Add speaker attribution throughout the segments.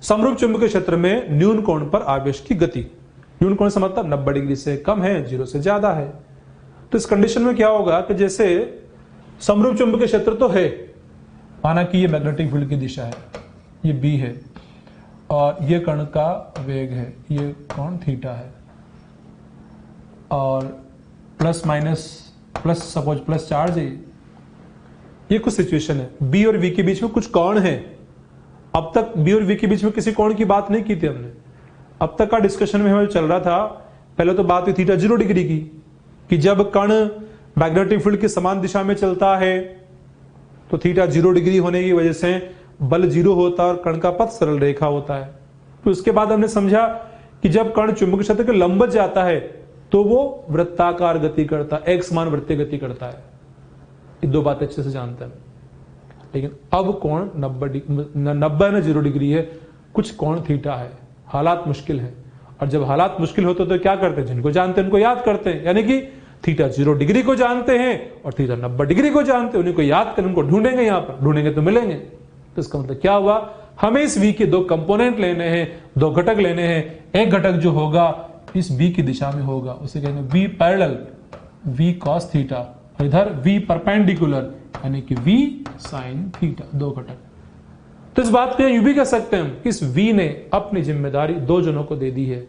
Speaker 1: समरूप चुंबकीय क्षेत्र में न्यून कोण पर आवेश की गति, न्यून कोण से मतलब 90 डिग्री से कम है, 0 से ज्यादा है। तो इस कंडीशन में क्या होगा कि जैसे समरूप चुंबकीय क्षेत्र तो है, माना कि ये मैग्नेटिक फील्ड की दिशा है, ये बी है और ये कण का वेग है, ये कोण थीटा है, और plus minus plus suppose plus charge है, ये कुछ सिचुएशन है। बी और वी के बीच में कुछ कोण है। अब तक बी और वी के बीच में किसी कोण की बात नहीं की थी हमने। अब तक का डिस्कशन में हमें चल रहा था, पहले तो बात हुई थीटा 0 डिग्री की, कि जब कण मैग्नेटिक फील्ड की समान दिशा में चलता है तो थीटा 0 डिग्री होने की वजह से बल 0 होता है और कण का पथ सरल रेखा होता है। तो उसके बाद हमने समझा कि जब कण चुंबकीय क्षेत्र के लंबवत जाता है तो वो वृत्ताकार गति करता है, एक समान वृत्तीय गति करता है। ये दो बातें अच्छे से जानते हैं। लेकिन अब कोण 90 ना 0 डिग्री है, कुछ कोण थीटा है, हालात मुश्किल है। और जब हालात मुश्किल होते तो क्या करते हैं, जिनको जानते हैं उनको याद करते हैं, यानी कि थीटा 0 डिग्री को जानते हैं और थीटा 90 डिग्री को जानते हैं, उन्हीं को याद करें, उनको ढूंढेंगे, यहां पर ढूंढेंगे तो मिलेंगे। तो इसका मतलब क्या हुआ, हमें इस v के दो कंपोनेंट लेने हैं, दो घटक लेने हैं। एक घटक जो होगा इस v की दिशा में होगा, उसे कहेंगे v parallel, v cos theta, और इधर v परपेंडिकुलर यानी कि v sin थीटा, दो घटक। तो इस बात को यूं भी कह सकते हैं हम, इस v ने अपनी जिम्मेदारी दो जनों को दे दी है।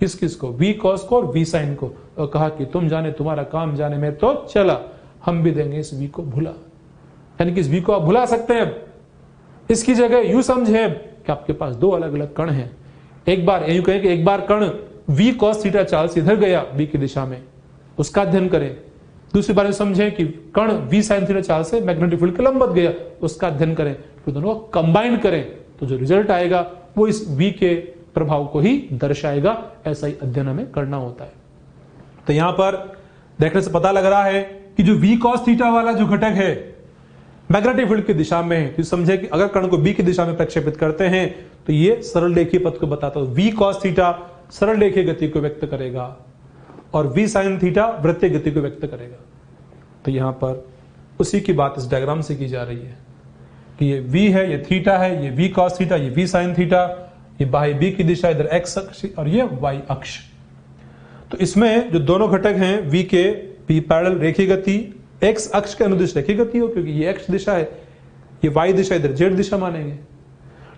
Speaker 1: किस किस को, v cos को और v sin को, और कहा कि तुम जाने तुम्हारा काम जाने, मैं तो चला। हम भी देंगे इस v को भुला, यानी कि इस v को आप भुला सकते हैं। इसकी जगह यूं समझे कि आपके पास दो अलग अलग कण हैं। एक बार यूं कहें कि एक बार कण v cos थीटा चाल से इधर गया v की दिशा में, उसका अध्ययन करें। दूसरी बार समझें कि कण v sin थीटा चाल से मैग्नेटिक फील्ड के लंबवत गया, उसका अध्ययन करें। फिर दोनों को कंबाइन करें तो जो रिजल्ट आएगा वो इस v के प्रभाव को ही दर्शाएगा। ऐसा ही अध्ययन हमें करना होता है। तो यहां पर देखने से पता लग रहा है कि जो v cos थीटा वाला जो घटक है मैग्नेटिक फील्ड की दिशा में है, तो समझे कि अगर कण को b की दिशा में प्रक्षेपित करते हैं तो ये सरल रेखीय पथ को बताता है। v cos थीटा सरल रेखीय गति को व्यक्त करेगा और v sin थीटा वृत्तीय गति को व्यक्त करेगा। तो यहां पर उसी की बात इस डायग्राम से की जा रही है कि ये v है, ये थीटा है, ये v cos थीटा, ये v sin थीटा, ये बाह्य b की दिशा, इधर x अक्ष और ये y अक्ष। तो इसमें जो दोनों घटक हैं v के v पैरेलल रेखीय गति, x अक्ष के अनुदिश रेखीय गति हो, क्योंकि ये x दिशा है, ये y दिशा, इधर z दिशा मानेंगे।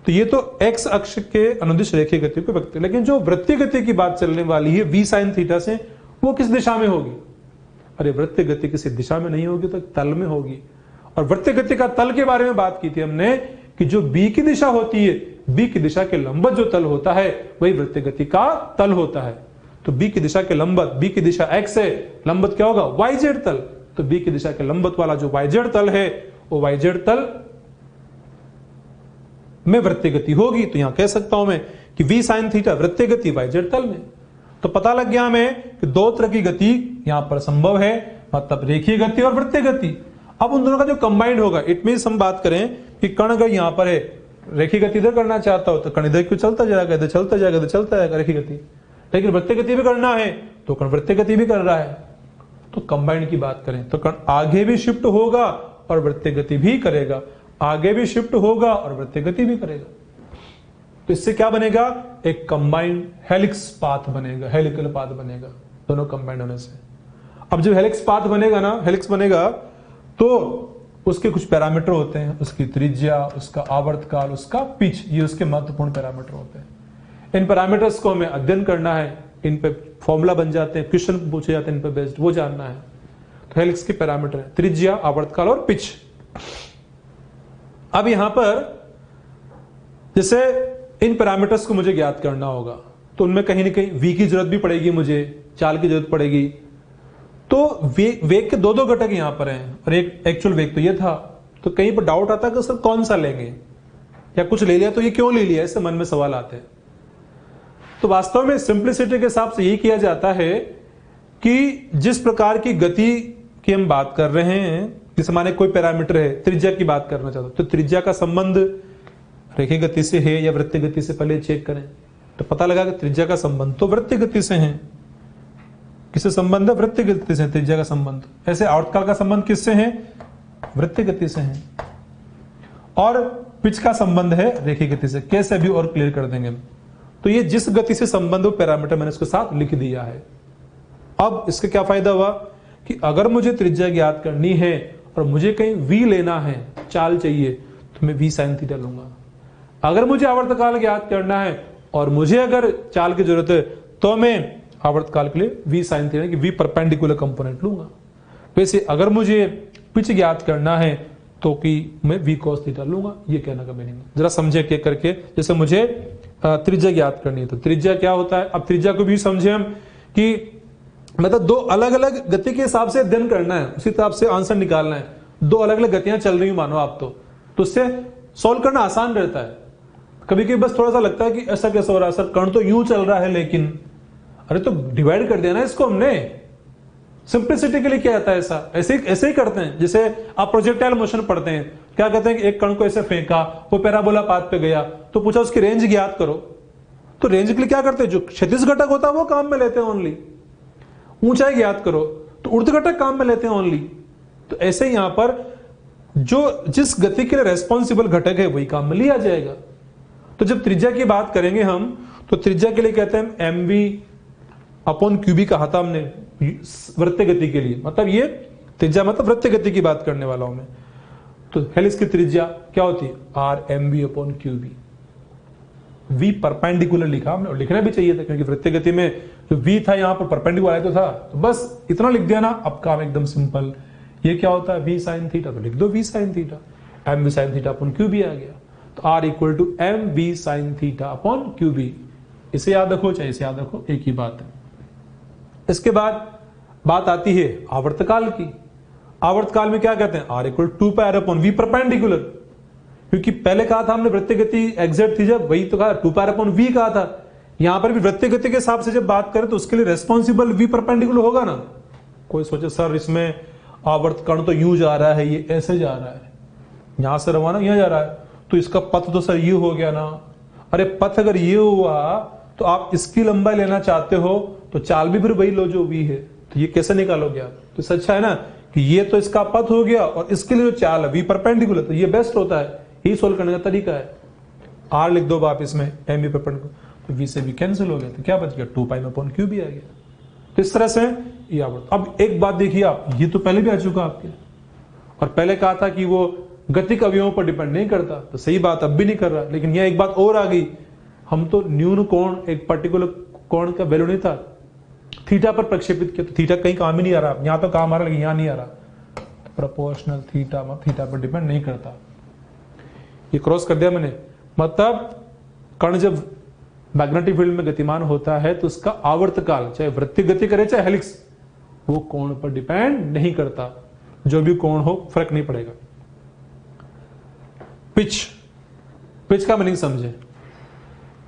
Speaker 1: तो ये तो x अक्ष के अनुदिश रेखीय गति को व्यक्त, लेकिन जो वृत्तीय गति की बात चलने वाली है v sin थीटा से, वो किस दिशा में होगी? अरे वृत्तीय गति किसी दिशा में नहीं होगी, तो तल में होगी। और वृत्तीय गति का तल के बारे में बात की थी हमने कि जो b की दिशा होती है, b की दिशा के लंबवत जो तल होता है वही वृत्तीय गति का तल होता है। तो b की दिशा के लंबवत, b की दिशा x है, लंबवत क्या होगा? yz तल। तो b की दिशा के लंबवत वाला जो yz तल है वो yz तल में वृत्तीय गति होगी। तो यहां कह सकता हूं मैं कि v sin थीटा वृत्तीय गति yz तल में। तो पता लग गया हमें कि दो तरह की गति यहां पर संभव है, मतलब रेखीय गति और वृत्तीय गति। अब उन दोनों का जो कंबाइंड होगा, इट मींस हम बात करें कि कण अगर यहां पर है, रेखीय गति इधर करना चाहता हो तो कण इधर क्यों चलता जाएगा, इधर चलता जाएगा, इधर चलता जाएगा रेखीय गति। लेकिन वृत्तीय गति भी करना है तो कण वृत्तीय गति भी कर रहा है। तो कंबाइंड की बात करें तो कण आगे भी शिफ्ट होगा और वृत्तीय गति भी करेगा, आगे भी शिफ्ट होगा और वृत्तीय गति भी करेगा। तो इससे क्या बनेगा? एक कंबाइंड हेलिक्स पाथ बनेगा, हेलिकल पाथ बनेगा दोनों कंबाइंड होने से। अब जब हेलिक्स पाथ बनेगा ना, हेलिक्स बनेगा तो उसके कुछ पैरामीटर होते हैं, उसकी त्रिज्या, उसका आवर्तकाल, उसका पिच, ये उसके महत्वपूर्ण पैरामीटर होते हैं। इन पैरामीटर्स को हमें अध्ययन करना है, इन पे फॉर्मूला बन जाते हैं, क्वेश्चन पूछे जाते हैं इन पे बेस्ड, वो जानना है। तो हेलिक्स के पैरामीटर है त्रिज्या, आवर्तकाल और पिच। अब यहां पर जैसे इन पैरामीटर्स को मुझे ज्ञात करना होगा तो उनमें कहीं ना कहीं v की जरूरत भी पड़ेगी, मुझे चाल की जरूरत पड़ेगी। तो वेग के दो दो घटक यहां पर हैं और एक एक्चुअल वेग तो ये था। तो कहीं पर डाउट आता है कि सर कौन सा लेंगे, या कुछ ले लिया तो ये क्यों ले लिया, ऐसे मन में सवाल आते हैं। तो वास्तव में सिंप्लिसिटी के हिसाब से यही किया जाता है कि जिस प्रकार की गति की हम बात कर रहे हैं, जैसे माने कोई पैरामीटर है, त्रिज्या की बात करना चाहता हूं, तो त्रिज्या का संबंध रेखीय गति से है या वृत्तीय गति से, पहले चेक करें। तो पता लगा कि त्रिज्या का संबंध तो वृत्तीय गति से है। किससे संबंध है? वृत्तीय गति से त्रिज्या का संबंध। ऐसे आवर्तकाल का संबंध किससे है? वृत्तीय गति से है। और पिच का संबंध है रेखीय गति से। कैसे अभी और क्लियर कर देंगे। तो ये जिस गति से संबंध हो पैरामीटर मैंने इसके साथ लिख दिया है। अब इसका क्या फायदा हुआ कि अगर मुझे त्रिज्या ज्ञात करनी है और मुझे कहीं v लेना है, चाल चाहिए, तो मैं v sin थीटा लूंगा। अगर मुझे आवर्तकाल ज्ञात करना है और मुझे अगर चाल की जरूरत है तो मैं आवर्तकाल के लिए v sin थीटा की v परपेंडिकुलर कंपोनेंट लूंगा। वैसे अगर मुझे पिच ज्ञात करना है तो कि मैं v cos थीटा लूंगा। ये कहने का मीनिंग जरा समझे के करके। जैसे मुझे त्रिज्या ज्ञात करनी है तो त्रिज्या क्या होता है। अब त्रिज्या को भी समझे हम कि मतलब दो अलग अलग गति के हिसाब से अध्ययन करना है, उसी हिसाब से आंसर निकालना है। दो अलग अलग गतियां चल रही मानो आप तो उससे सॉल्व करना आसान रहता है। कभी कभी बस थोड़ा सा लगता है कि ऐसा कैसे हो रहा है सर, कण तो यूं चल रहा है लेकिन, अरे तो डिवाइड कर दिया ना इसको हमने। सिंप्लिसिटी के लिए क्या आता है ऐसे ही करते हैं। जैसे आप प्रोजेक्टाइल मोशन पढ़ते हैं, क्या कहते हैं कि एक कण को ऐसे फेंका, वो पैराबोला पाथ पे गया, तो पूछा उसकी रेंज ज्ञात करो। तो रेंज के लिए क्या करते हैं, जो क्षैतिज घटक होता है वो काम में लेते हैं ओनली। ऊंचाई ज्ञात करो तो ऊर्ध्व घटक काम में लेते हैं ओनली। तो ऐसे ही यहां पर जो जिस गति के लिए रेस्पॉन्सिबल घटक है वही काम में लिया जाएगा। तो जब त्रिज्या की बात करेंगे हम तो त्रिज्या के लिए कहते हैं mv/qb कहा था हमने वृत्तीय गति के लिए। मतलब ये त्रिज्या मतलब वृत्तीय गति की बात करने वाला हूं मैं। तो हेलिक्स की त्रिज्या क्या होती है, r/mv/qb। v परपेंडिकुलर लिखा हमने, और लिखना भी चाहिए था क्योंकि वृत्तीय गति में जो v था यहां पर परपेंडिकुलर आया तो था, तो बस इतना लिख दिया ना। अब काम एकदम सिंपल। ये क्या होता है v sin थीटा, तो लिख दो v sin theta, mv sin theta upon qb आ गया। तो r equal to mv sin theta upon qb। इसे याद रखो चाहे इसे याद रखो, एक ही बात है। इसके बाद बात आती है आवर्तकाल की। आवर्तकाल में क्या कहते हैं, r equal to pi r upon v perpendicular. क्योंकि पहले कहा था हमने वृत्तीय गति एग्जैक्ट थी जब, वही तो कहा 2 पाई r अपॉन v कहा था। यहां पर भी वृत्तीय गति के हिसाब से जब बात करें तो उसके लिए रेस्पॉन्सिबल v परपेंडिकुलर होगा ना। कोई सोचे सर इसमें आवर्त कण तो यूं जा रहा है, ये ऐसे जा रहा है, यहां से रवाना यहां जा रहा है, तो इसका पथ तो सर ये हो गया ना। अरे पथ अगर ये हुआ तो आप इसकी लंबाई लेना चाहते हो तो चाल भी फिर वही लो जो v है। तो ये कैसे निकालोगे आप। तो सच है ना कि ये तो इसका पथ हो गया और इसके लिए जो चाल है v परपेंडिकुलर, तो ये बेस्ट होता है। यही सोल्व करने का तरीका है। r लिख दो आप इसमें mv परपेंडिकुलर, तो v से v कैंसिल हो गया, तो क्या बच गया 2 पाई अपॉन qb आ गया। तो इस तरह से ये आवर्त। अब एक बात देखिए आप, ये तो पहले भी आ चुका आपके, और पहले कहा था कि वो गतिक अवयवों पर डिपेंड नहीं करता, तो सही बात अब भी नहीं कर रहा। लेकिन यह एक बात और आ गई, हम तो न्यून कोण, एक पर्टिकुलर कोण का वैल्यू नहीं था, थीटा पर प्रक्षेपित किया। तो थीटा कहीं काम ही नहीं आ रहा, यहां तो काम आ रहा लेकिन यहां नहीं आ रहा। प्रोपोर्शनल थीटा थीटा पर डिपेंड नहीं करता। ये क्रॉस कर दिया मैंने। मतलब कण जब मैग्नेटिक फील्ड में गतिमान होता है तो उसका आवर्तकाल चाहे वृत्तीय गति करे चाहे हेलिक्स, वो कोण पर डिपेंड नहीं करता। जो भी कोण हो फर्क नहीं पड़ेगा। पिच, पिच का मीनिंग समझे।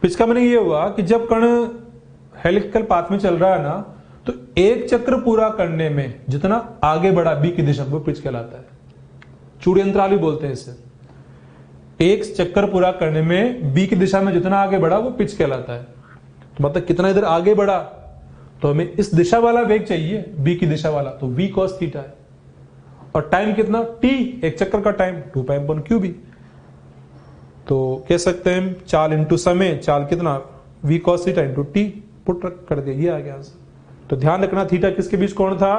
Speaker 1: पिच का मीनिंग ये हुआ कि जब कण हेलिकल पाथ में चल रहा है ना, तो एक चक्र पूरा करने में जितना आगे बढ़ा बी की दिशा, वो पिच कहलाता है। चूड़ी अंतराल भी बोलते हैं इसे। एक चक्कर पूरा करने में बी की दिशा में जितना आगे बढ़ा वो पिच कहलाता है। तो मतलब कितना इधर आगे बढ़ा, तो हमें इस दिशा वाला वेग चाहिए, बी की दिशा वाला, तो v cos थीटा है। और टाइम कितना, t, एक चक्कर का टाइम 2 पाई अपॉन qb। तो कह सकते हैं चाल इंटू समय, चाल कितना v cos theta into t put कर दिया, ये आ गया आंसर। तो ध्यान रखना थीटा किसके बीच कोण था,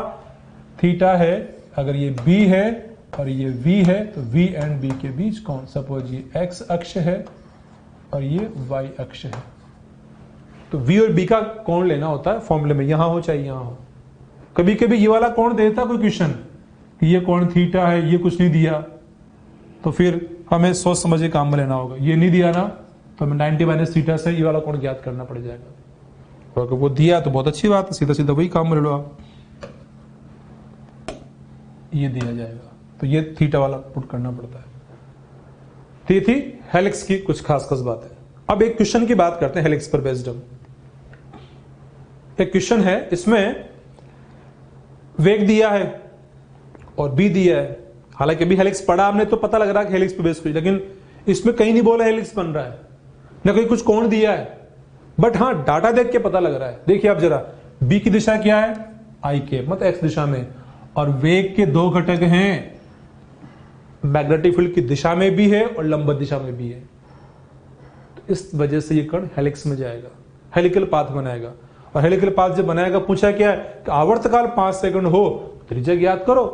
Speaker 1: थीटा है, अगर ये b है और ये v है तो v एंड b के बीच कोण। सपोज ये x अक्ष है और ये y अक्ष है, तो v और b का कोण लेना होता है फॉर्मूले में, यहां हो चाहे यहां हो। कभी कभी ये वाला कोण देता कोई क्वेश्चन कि ये कोण थीटा है, ये कुछ नहीं दिया, तो फिर हमें सोच समझ के काम में लेना होगा। ये नहीं दिया ना तो हमें 90 माइनस थीटा से ये वाला कोण ज्ञात करना पड़ जाएगा। अगर वो दिया तो बहुत अच्छी बात है, सीधा सीधा वही काम में ले लो आप। ये दिया जाएगा तो ये थीटा वाला पुट करना पड़ता है। तो ये थी हेलिक्स की कुछ खास खास बातें। अब एक क्वेश्चन की बात करते हैं हेलिक्स पर बेस्ड। एक क्वेश्चन है, इसमें वेग दिया है और बी दिया है। हालांकि अभी हेलिक्स पढ़ा हमने तो पता लग रहा है कि हेलिक्स पर बेस्ड, लेकिन इसमें कहीं नहीं बोला हेलिक्स बन रहा है, ना कोई कुछ कोण दिया है, बट हाँ डाटा देख के पता लग रहा है। देखिए आप जरा, बी की दिशा क्या है, आई के, मतलब एक्स दिशा में, और वेग के दो घटक हैं, मैग्नेटिक फील्ड की दिशा में भी है और लंबवत दिशा में भी है। तो इस वजह से ये कण हेलिक्स में जाएगा, हेलिकल पाथ बनाएगा। और हेलिकल पाथ जब बनाएगा, पूछा क्या है कि आवर्तकाल 5 सेकंड हो, त्रिज्या ज्ञात करो।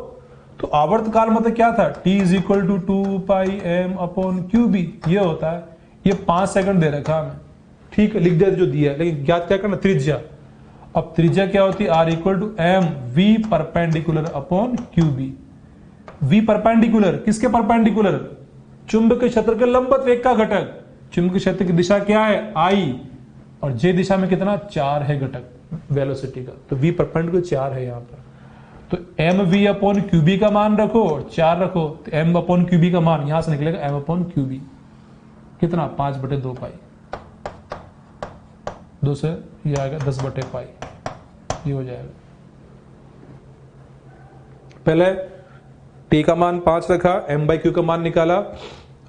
Speaker 1: तो आवर्तकाल मतलब क्या था, t is equal to 2πm/qb ये होता है। ये 5 सेकंड दे रखा हमें, ठीक है, लिख दिया जो दिया है, लेकिन ज्ञात क्या करना, त्रिज्या। अब त्रिज्या क्या होती है, r equal to M V perpendicular upon QB. V perpendicular किसके परपेंडिकुलर, चुंबकीय क्षेत्र के लंबवत वेग का घटक। चुंबकीय क्षेत्र की दिशा क्या है, I, और जे दिशा में कितना 4 है घटक वेलोसिटी का। तो वी परपेंडिकुलर 4 है यहाँ पर। तो एम वी अपॉन क्यूबी का मान रखो और 4 रखो, तो एम अपॉन क्यूबी का मान यहां से निकलेगा एम अपॉन क्यूबी कितना 5/2 पाई, 2 से ये आएगा 10/π, ये हो जाएगा। पहले टी का मान 5 रखा, m/q का मान निकाला,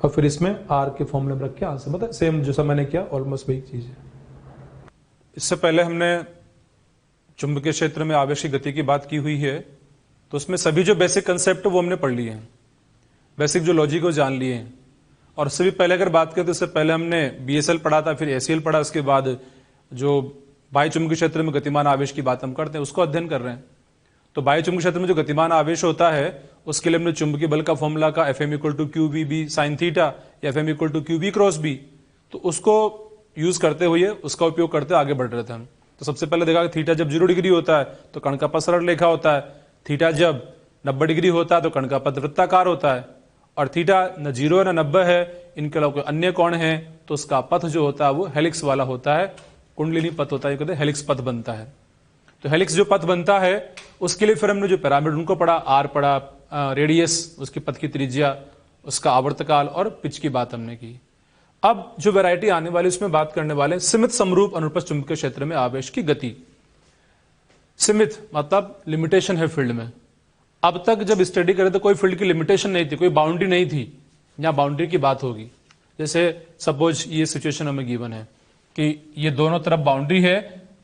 Speaker 1: और फिर इसमें r के फॉर्मूले में रख के आंसर बता। सेम जो सब मैंने किया, ऑलमोस्ट वही चीज है। इससे पहले हमने चुंबकीय क्षेत्र में आवेश की गति की बात की हुई है, तो उसमें सभी जो बेसिक कंसेप्ट वो हमने पढ़ लिए हैं, बेसिक जो लॉजिक को जान लिए हैं। और उससे भी पहले अगर बात करें तो इससे पहले हमने बीएसएल पढ़ा था, फिर एसीएल पढ़ा, उसके बाद जो बाह्य चुंबकीय क्षेत्र में गतिमान आवेश की बात हम करते हैं उसको अध्ययन कर रहे हैं। तो बाह्य चुंबकीय क्षेत्र में जो गतिमान आवेश होता है उसके लिए हमने चुंबकीय बल का फॉर्मूला का Fm = QVB sin थीटा या Fm = QB क्रॉस B, तो उसको यूज करते हुए उसका उपयोग करते आगे बढ़ रहे थे हम। तो सबसे पहले देखा कि थीटा जब 0 डिग्री होता है तो कण का पथ सरल रेखा होता है, थीटा जब 90 डिग्री होता है तो कण का पथ वृत्ताकार होता है, और थीटा न 0 है न 90 है, इनके अलावा अन्य कोण है तो उसका पथ जो होता है वो हेलिक्स वाला होता है, कुंडलिनी पथ होता है, कहते हैं हेलिक्स पथ बनता है। तो हेलिक्स जो पथ बनता है उसके लिए फिर हमने जो पैरामीटर उनको पढ़ा, आर पढ़ा, रेडियस, उसकी पथ की त्रिज्या, उसका आवर्तकाल और पिच की बात हमने की। अब जो वैरायटी आने वाली उसमें बात करने वाले सीमित समरूप अनुप्रस्थ चुंबकीय क्षेत्र में आवेश की गति। सीमित मतलब लिमिटेशन है फील्ड में। अब तक जब स्टडी करे तो कोई फील्ड की लिमिटेशन नहीं थी, कोई बाउंड्री नहीं थी, यहां बाउंड्री की बात होगी। जैसे सपोज ये सिचुएशन हमें गिवन है कि ये दोनों तरफ बाउंड्री है,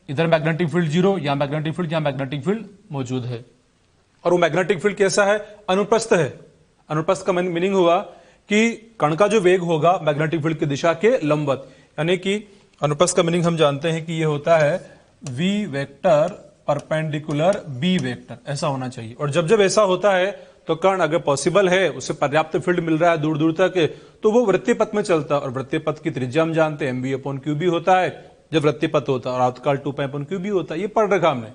Speaker 1: इधर मैग्नेटिक फील्ड 0, यहां मैग्नेटिक फील्ड, यहां मैग्नेटिक फील्ड मौजूद है, और वो मैग्नेटिक फील्ड कैसा है, अनुप्रस्थ है। अनुप्रस्थ का मीनिंग हुआ कि कण का जो वेग होगा मैग्नेटिक फील्ड की दिशा के लंबवत, यानी कि अनुप्रस्थ का मीनिंग हम जानते हैं कि ये होता है v vector perpendicular b vector, ऐसा होना चाहिए। और जब जब ऐसा होता है तो कण अगर पॉसिबल है, उसे पर्याप्त फील्ड मिल रहा है दूर दूर तक, तो वो वृत्तीय पथ में चलता है, और वृत्तीय पथ की त्रिज्या हम जानते हैं mv/qb होता है जब वृत्तीय पथ होता है, और आवर्तकाल 2π/qb होता है, ये पढ़ रखा हमने।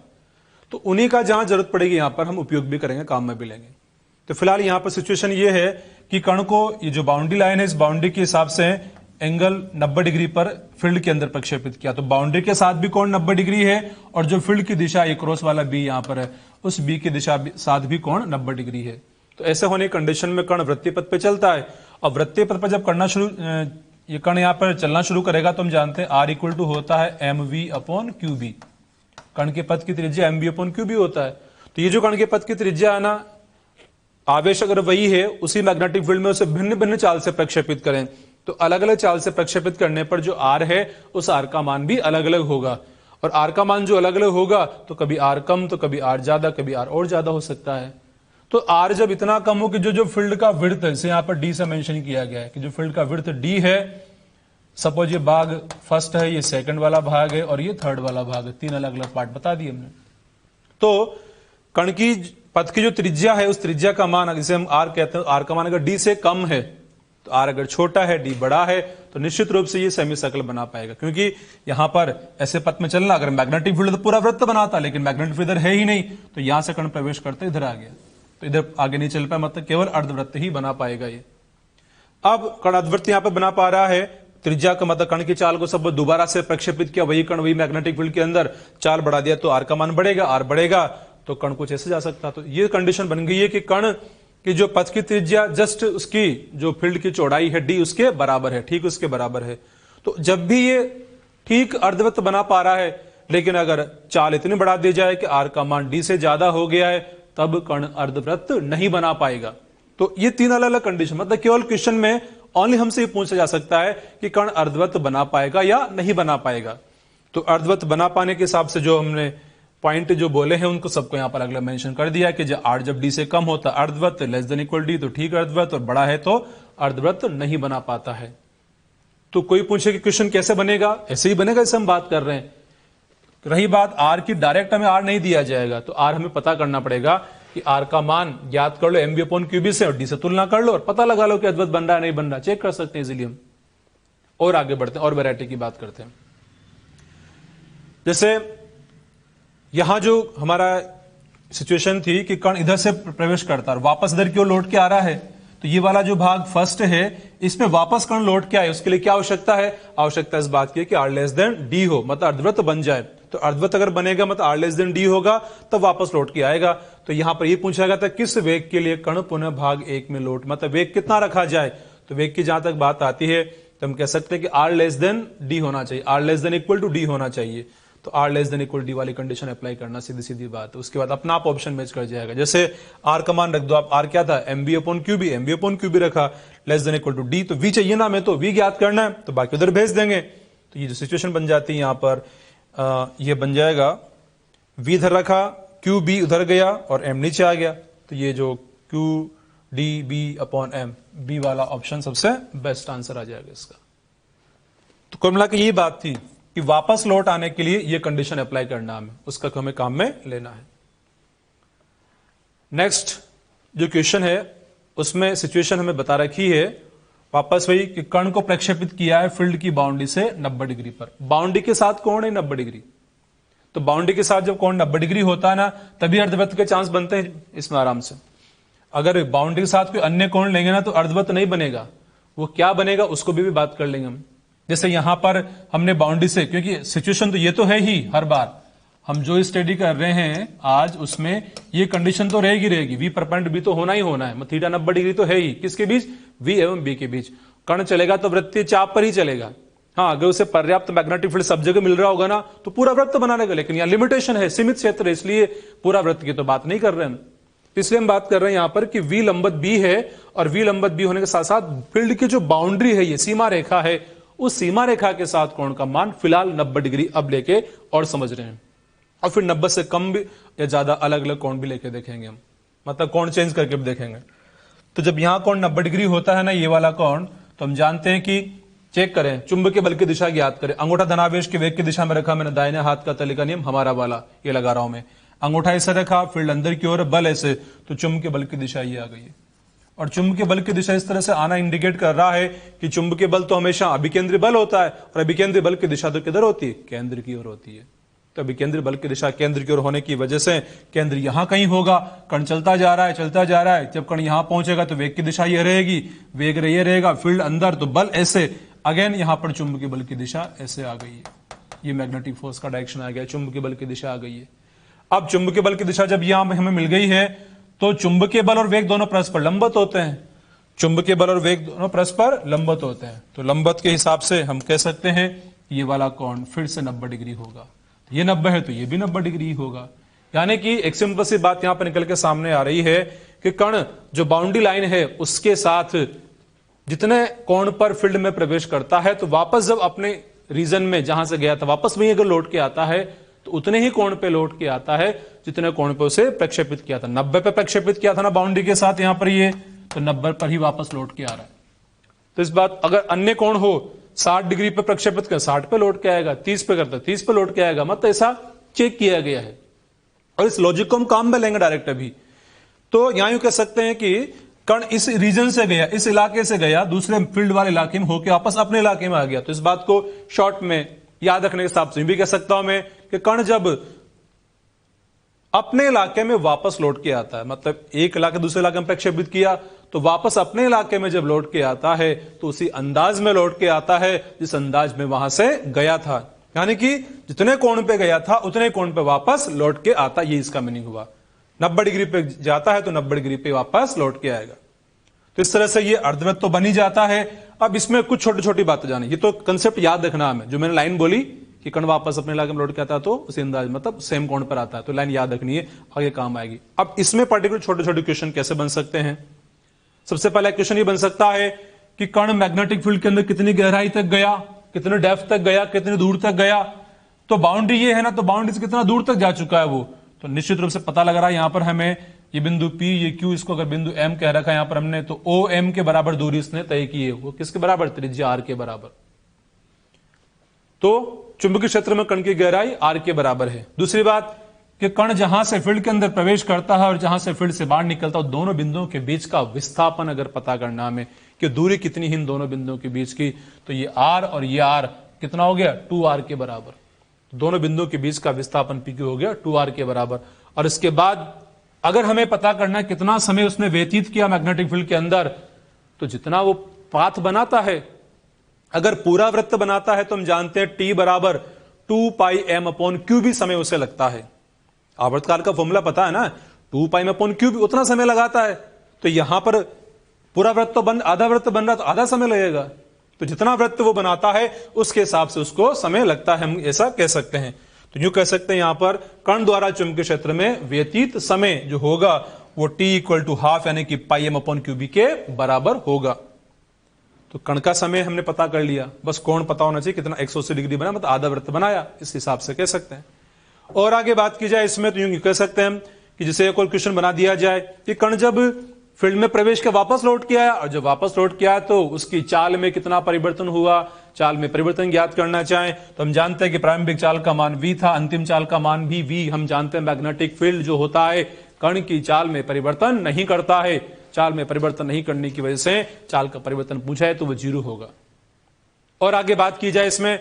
Speaker 1: तो उन्हीं का जहां जरूरत पड़ेगी यहां पर हम उपयोग भी करेंगे, काम में भी लेंगे। तो फिलहाल यहां पर सिचुएशन ये है कि कण को ये जो बाउंड्री लाइन है, इस बाउंड्री के हिसाब से एंगल 90 डिग्री पर फील्ड के अंदर प्रक्षेपित किया। तो बाउंड्री के साथ भी कोण 90 डिग्री है, और जो फील्ड की दिशा ये क्रॉस वाला बी यहां पर है, उस बी की दिशा साथ भी कोण 90 डिग्री है। तो ऐसे होने की कंडीशन में कण वृत्तीय पथ पे चलता है, और वृत्तीय पथ पर जब ये कण यहां पर चलना शुरू करेगा तो हम जानते हैं R इक्वल टू होता है mv/qb। कण के पथ की त्रिज्या mv/qb होता है। तो ये जो कण के पथ की त्रिज्या है ना, आवेश अगर वही है, उसी मैग्नेटिक फील्ड में उसे भिन्न भिन्न चाल से प्रक्षेपित करें तो अलग अलग चाल से प्रक्षेपित करने पर जो R है उस R का मान भी अलग अलग होगा, और R का मान जो अलग अलग होगा तो कभी R कम तो कभी R ज्यादा, कभी R और ज्यादा हो सकता है। तो R जब इतना कम हो कि जो फील्ड का विड्थ है, यहाँ पर D से मेंशन किया गया है कि जो फील्ड का विड्थ D है, सपोज ये भाग फर्स्ट है, ये सेकंड वाला भाग है, और ये थर्ड वाला भाग है, 3 अलग अलग पार्ट बता दिए हमने। तो कण की पथ की जो त्रिज्या है उस त्रिज्या का मान, जिसे हम R कहते हैं, R का मान अगर D से कम है तो R अगर छोटा है, D बड़ा है, तो निश्चित रूप से ये सेमी सर्कल बना पाएगा। क्योंकि यहां पर ऐसे पथ में चलना, अगर मैग्नेटिक फील्ड तो पूरा वृत्त बनाता, लेकिन मैग्नेटिक फील्ड इधर है ही नहीं, तो यहां से कण प्रवेश करते इधर आ गया, तो इधर आगे नहीं चल पाया, मतलब केवल अर्धवृत्त ही बना पाएगा ये। अब कण अर्धवृत्त यहां पर बना पा रहा है, त्रिज्या का मतलब कण की चाल को सब दोबारा से प्रक्षेपित किया, वही कण वही मैग्नेटिक फील्ड के अंदर चाल बढ़ा दिया, तो R का मान बढ़ेगा, R बढ़ेगा तो कण कुछ ऐसे जा सकता। तो ये कंडीशन बन गई है कि कण की जो पथ की त्रिज्या जस्ट उसकी जो फील्ड की चौड़ाई है D उसके बराबर है, ठीक उसके बराबर है। तो जब भी ये ठीक अर्धवृत्त बना पा रहा है, लेकिन अगर चाल इतनी बढ़ा दी जाए कि R का मान D से ज्यादा हो गया है, तब कण अर्धवृत्त नहीं बना पाएगा। तो ये 3 अलग अलग कंडीशन, मतलब केवल क्वेश्चन में ओनली हमसे ये पूछा जा सकता है कि कण अर्धवृत्त बना पाएगा या नहीं बना पाएगा। तो अर्धवृत्त बना पाने के हिसाब से जो हमने पॉइंट जो बोले हैं उनको सबको यहां पर अगला मेंशन कर दिया कि आर जब डी से कम होता है अर्धवृत्त, लेस देन इक्वल डी तो ठीक अर्धवृत्त, और बड़ा है तो अर्धवृत्त नहीं बना पाता है। तो कोई पूछे कि क्वेश्चन कैसे बनेगा, ऐसे ही बनेगा जैसे हम बात कर रहे हैं। रही बात आर की, डायरेक्ट हमें आर नहीं दिया जाएगा, तो आर हमें पता करना पड़ेगा कि आर का मान ज्ञात कर लो MV/QB से और डी से तुलना कर लो और पता लगा लो कि अर्धवृत्त बन रहा है नहीं बन रहा, चेक कर सकते हैं इजीली हम। और आगे बढ़ते हैं और वैरायटी की बात करते हैं। जैसे यहां जो हमारा सिचुएशन थी कि कण इधर से प्रवेश करता है और वापस इधर की ओर लौट के आ रहा है, तो ये वाला जो भाग फर्स्ट है इसमें वापस कण लौट के आए, उसके लिए क्या आवश्यकता है, आवश्यकता इस बात की कि आर लेस देन डी हो, मतलब अर्धवृत्त बन जाए। तो अर्धवृत्त अगर बनेगा मतलब आर लेस देन डी होगा तब वापस लौट के आएगा। तो यहां पर ये पूछा गया था किस वेग के लिए कण पुनः भाग 1 में लौट, मतलब वेग कितना रखा जाए। तो वेग की जहां तक बात आती है तो हम कह सकते हैं कि आर लेस देन डी होना चाहिए, R less than equal to D होना चाहिए। तो R less than equal D वाली कंडीशन अप्लाई करना, सीधी सीधी बात है। उसके बाद अपना आप ऑप्शन मैच कर जाएगा। जैसे आर का मान रख दो आप, आर क्या था MV/QB रखा, less than equal to D, तो वी चाहिए ना, हमें तो वी ज्ञात करना है, तो बाकी उधर भेज देंगे। तो ये जो सिचुएशन बन जाती है यहां पर ये बन जाएगा वी इधर रखा, QB उधर गया और M नीचे आ गया, तो ये जो QDB/M बी वाला ऑप्शन सबसे बेस्ट आंसर आ जाएगा इसका। तो कुल मिला के यही बात थी कि वापस लौट आने के लिए ये कंडीशन अप्लाई करना हमें, उसका हमें काम में लेना है। नेक्स्ट जो क्वेश्चन है उसमें सिचुएशन हमें बता रखी है वापस वही कि कण को प्रक्षेपित किया है फील्ड की बाउंड्री से 90 डिग्री पर। बाउंड्री के साथ कोण है 90 डिग्री, तो बाउंड्री के साथ जब कोण 90 डिग्री होता है ना तभी अर्धवृत्त के चांस बनते हैं इसमें आराम से। अगर बाउंड्री के साथ कोई अन्य कोण लेंगे ना तो अर्धवृत्त नहीं बनेगा, वो क्या बनेगा उसको भी बात कर लेंगे हम। जैसे यहां पर हमने बाउंड्री से, क्योंकि सिचुएशन तो ये तो है ही, हर बार हम जो स्टडी कर रहे हैं आज उसमें ये कंडीशन तो रहेगी, वी परपेंड बी तो होना ही होना है, थीटा 90 डिग्री तो है ही, किसके बीच, वी एवं बी के बीच। कण चलेगा तो वृत्तीय चाप पर ही चलेगा। हाँ, अगर उसे पर्याप्त मैग्नेटिक फील्ड सब जगह मिल रहा होगा ना तो पूरा वृत्त बना लेगा, लेकिन यहाँ लिमिटेशन है, सीमित क्षेत्र है, इसलिए पूरा वृत्त की तो बात नहीं कर रहे हैं। इसलिए हम बात कर रहे हैं यहां पर कि वी लंबत बी है और वी लंबत बी होने के साथ साथ फील्ड की जो बाउंड्री है, ये सीमा रेखा है, उस सीमा रेखा के साथ कोण का मान फिलहाल 90 डिग्री अब लेके और समझ रहे हैं, और फिर 90 से कम भी या ज्यादा अलग अलग कोण भी लेके देखेंगे हम, मतलब कोण चेंज करके भी देखेंगे। तो जब यहां कोण 90 डिग्री होता है ना, ये वाला कोण, तो हम जानते हैं कि चेक करें, चुंबकीय बल की दिशा ज्ञात करें। अंगूठा धनावेश के वेग की दिशा में रखा मैंने, दाहिने हाथ का तले का नियम हमारा वाला ये लगा रहा हूं मैं, अंगूठा ऐसे रखा, फील्ड अंदर की ओर, बल ऐसे, तो चुंबकीय बल की दिशा ये आ गई है। और चुंबकीय बल की दिशा इस तरह से आना इंडिकेट कर रहा है कि चुंबकीय बल तो हमेशा अभिकेंद्री बल होता है, और अभिकेंद्री बल की दिशा तो किधर होती है, केंद्र की ओर होती है। तो अभिकेंद्री बल की दिशा केंद्र की ओर होने की वजह से केंद्र यहां कहीं होगा, कण चलता जा रहा है, जब कण यहां पहुंचेगा तो वेग की दिशा ये रहेगी, वेग ये रहेगा, फील्ड अंदर तो बल ऐसे, अगेन यहां पर चुंबकीय बल की दिशा ऐसे आ गई है, ये मैग्नेटिक फोर्स का डायरेक्शन आ गया, चुंबकीय बल की दिशा आ गई है। अब चुंबकीय बल की दिशा जब यहां हमें मिल गई है तो चुंबकीय बल और वेग दोनों परस्पर लंबवत होते हैं, चुंबकीय बल और वेग दोनों परस्पर लंबवत होते हैं, तो लंबवत के हिसाब से हम कह सकते हैं ये वाला कोण फिर से 90 डिग्री होगा, ये 90 है तो ये भी 90 डिग्री होगा। यानी कि एक सिंपल सी बात यहां पर निकल के सामने आ रही है कि कण जो बाउंड्री लाइन है उसके साथ जितने कोण पर फील्ड में प्रवेश करता है तो वापस जब अपने रीजन में जहां से गया था वापस वहीं अगर लौट के आता है तो उतने ही कोण पे लौट के आता है जितने कोण पे उसे प्रक्षेपित किया था। 90 पे प्रक्षेपित किया था ना बाउंड्री के साथ यहां पर ये, तो 90 पर ही वापस लौट के आ रहा है। तो इस बात अगर अन्य कोण हो 60 डिग्री पे प्रक्षेपित कर 60 पे लौट के आएगा, 30 पे करता 30 पे लौट के आएगा, मतलब ऐसा चेक किया गया है। और इस लॉजिक को हम काम में लेंगे डायरेक्ट अभी। तो यहां यूं कह सकते हैं कि कण इस रीजन से गया, इस इलाके से गया, दूसरे फील्ड वाले इलाके में होकर वापस अपने इलाके में आ गया। तो इस बात को शॉर्ट में याद रखने के हिसाब से भी कह सकता हूं मैं कि कण जब अपने इलाके में वापस लौट के आता है, मतलब एक इलाके दूसरे इलाके में प्रक्षेपित किया तो वापस अपने इलाके में जब लौट के आता है तो उसी अंदाज में लौट के आता है जिस अंदाज में वहां से गया था, यानी कि जितने कोण पे गया था उतने कोण पे वापस लौट के आता, ये इसका मीनिंग हुआ। 90 डिग्री पे जाता है तो 90 डिग्री पे वापस लौट के आएगा। तो इस तरह से ये अर्धवृत्त तो बन ही जाता है। अब इसमें कुछ छोटी छोटी बातें जानी, ये तो कंसेप्ट याद रखना हमें, जो मैंने लाइन बोली कि कण वापस अपने इलाके में लौट के आता है तो उसी अंदाज मतलब सेम कोण पर आता है, तो लाइन याद रखनी है, आगे काम आएगी। अब इसमें पर्टिकुलर छोटे छोटे क्वेश्चन कैसे बन सकते हैं। सबसे पहला क्वेश्चन ये बन सकता है कि कण मैग्नेटिक फील्ड के अंदर कितनी गहराई तक गया, कितने डेप्थ तक गया, कितनी दूर तक गया। तो बाउंड्री ये है ना, तो बाउंड्री से कितना दूर तक जा चुका है वो, तो निश्चित रूप से पता लग रहा है यहां पर हमें ये बिंदु P, ये Q, इसको अगर बिंदु M कह रखा है यहां पर हमने, तो OM के बराबर दूरी इसने तय की है। वो किसके बराबर? त्रिज्या R के बराबर। तो चुंबकीय क्षेत्र में कण की गहराई R के बराबर है। दूसरी बात कि कण जहां से फील्ड के अंदर प्रवेश करता है और जहां से फील्ड से बाहर निकलता है, दोनों बिंदुओं के बीच का विस्थापन अगर पता करना हमें कि दूरी कितनी है इन दोनों बिंदुओं के बीच की, तो ये R और ये R कितना हो गया? 2R के बराबर। दोनों बिंदुओं के बीच का विस्थापन PQ हो गया 2R के बराबर। और इसके बाद अगर हमें पता करना है कितना समय उसने व्यतीत किया मैग्नेटिक फील्ड के अंदर, तो जितना वो पाथ बनाता है, अगर पूरा वृत्त बनाता है तो हम जानते हैं T बराबर 2πm/q भी समय उसे लगता है। आवर्तकाल का फॉर्मूला पता है ना, 2πm/q भी उतना समय लगाता है। तो यहां पर पूरा वृत्त तो आधा वृत्त बन रहा तो आधा समय लगेगा, तो जितना वृत्त वो बनाता है उसके हिसाब से उसको समय लगता है, हम ऐसा कह सकते हैं। तो यूं कह सकते हैं यहां पर कण द्वारा चुंबकीय क्षेत्र में व्यतीत समय जो होगा वो T = ½ यानी कि πm/qb के बराबर होगा। तो कण का समय हमने पता कर लिया, बस कोण पता होना चाहिए कितना, 180 डिग्री बना, मतलब आधा वृत्त बनाया, इस हिसाब से कह सकते हैं। और आगे बात की जाए इसमें तो यूं कह सकते हैं कि जैसे एक और क्वेश्चन बना दिया जाए कि कण जब फील्ड में प्रवेश के वापस लौट के आया, और जब वापस लौट के आया तो उसकी चाल में कितना परिवर्तन हुआ, चाल में परिवर्तन ज्ञात करना चाहें तो हम जानते हैं कि प्रारंभिक चाल का मान v था, अंतिम चाल का मान भी v। हम जानते हैं मैग्नेटिक फील्ड जो होता है कण की चाल में परिवर्तन नहीं करता है, चाल में परिवर्तन नहीं करने की वजह से चाल का परिवर्तन पूछा है तो वो 0 होगा। और आगे बात की जाए इसमें,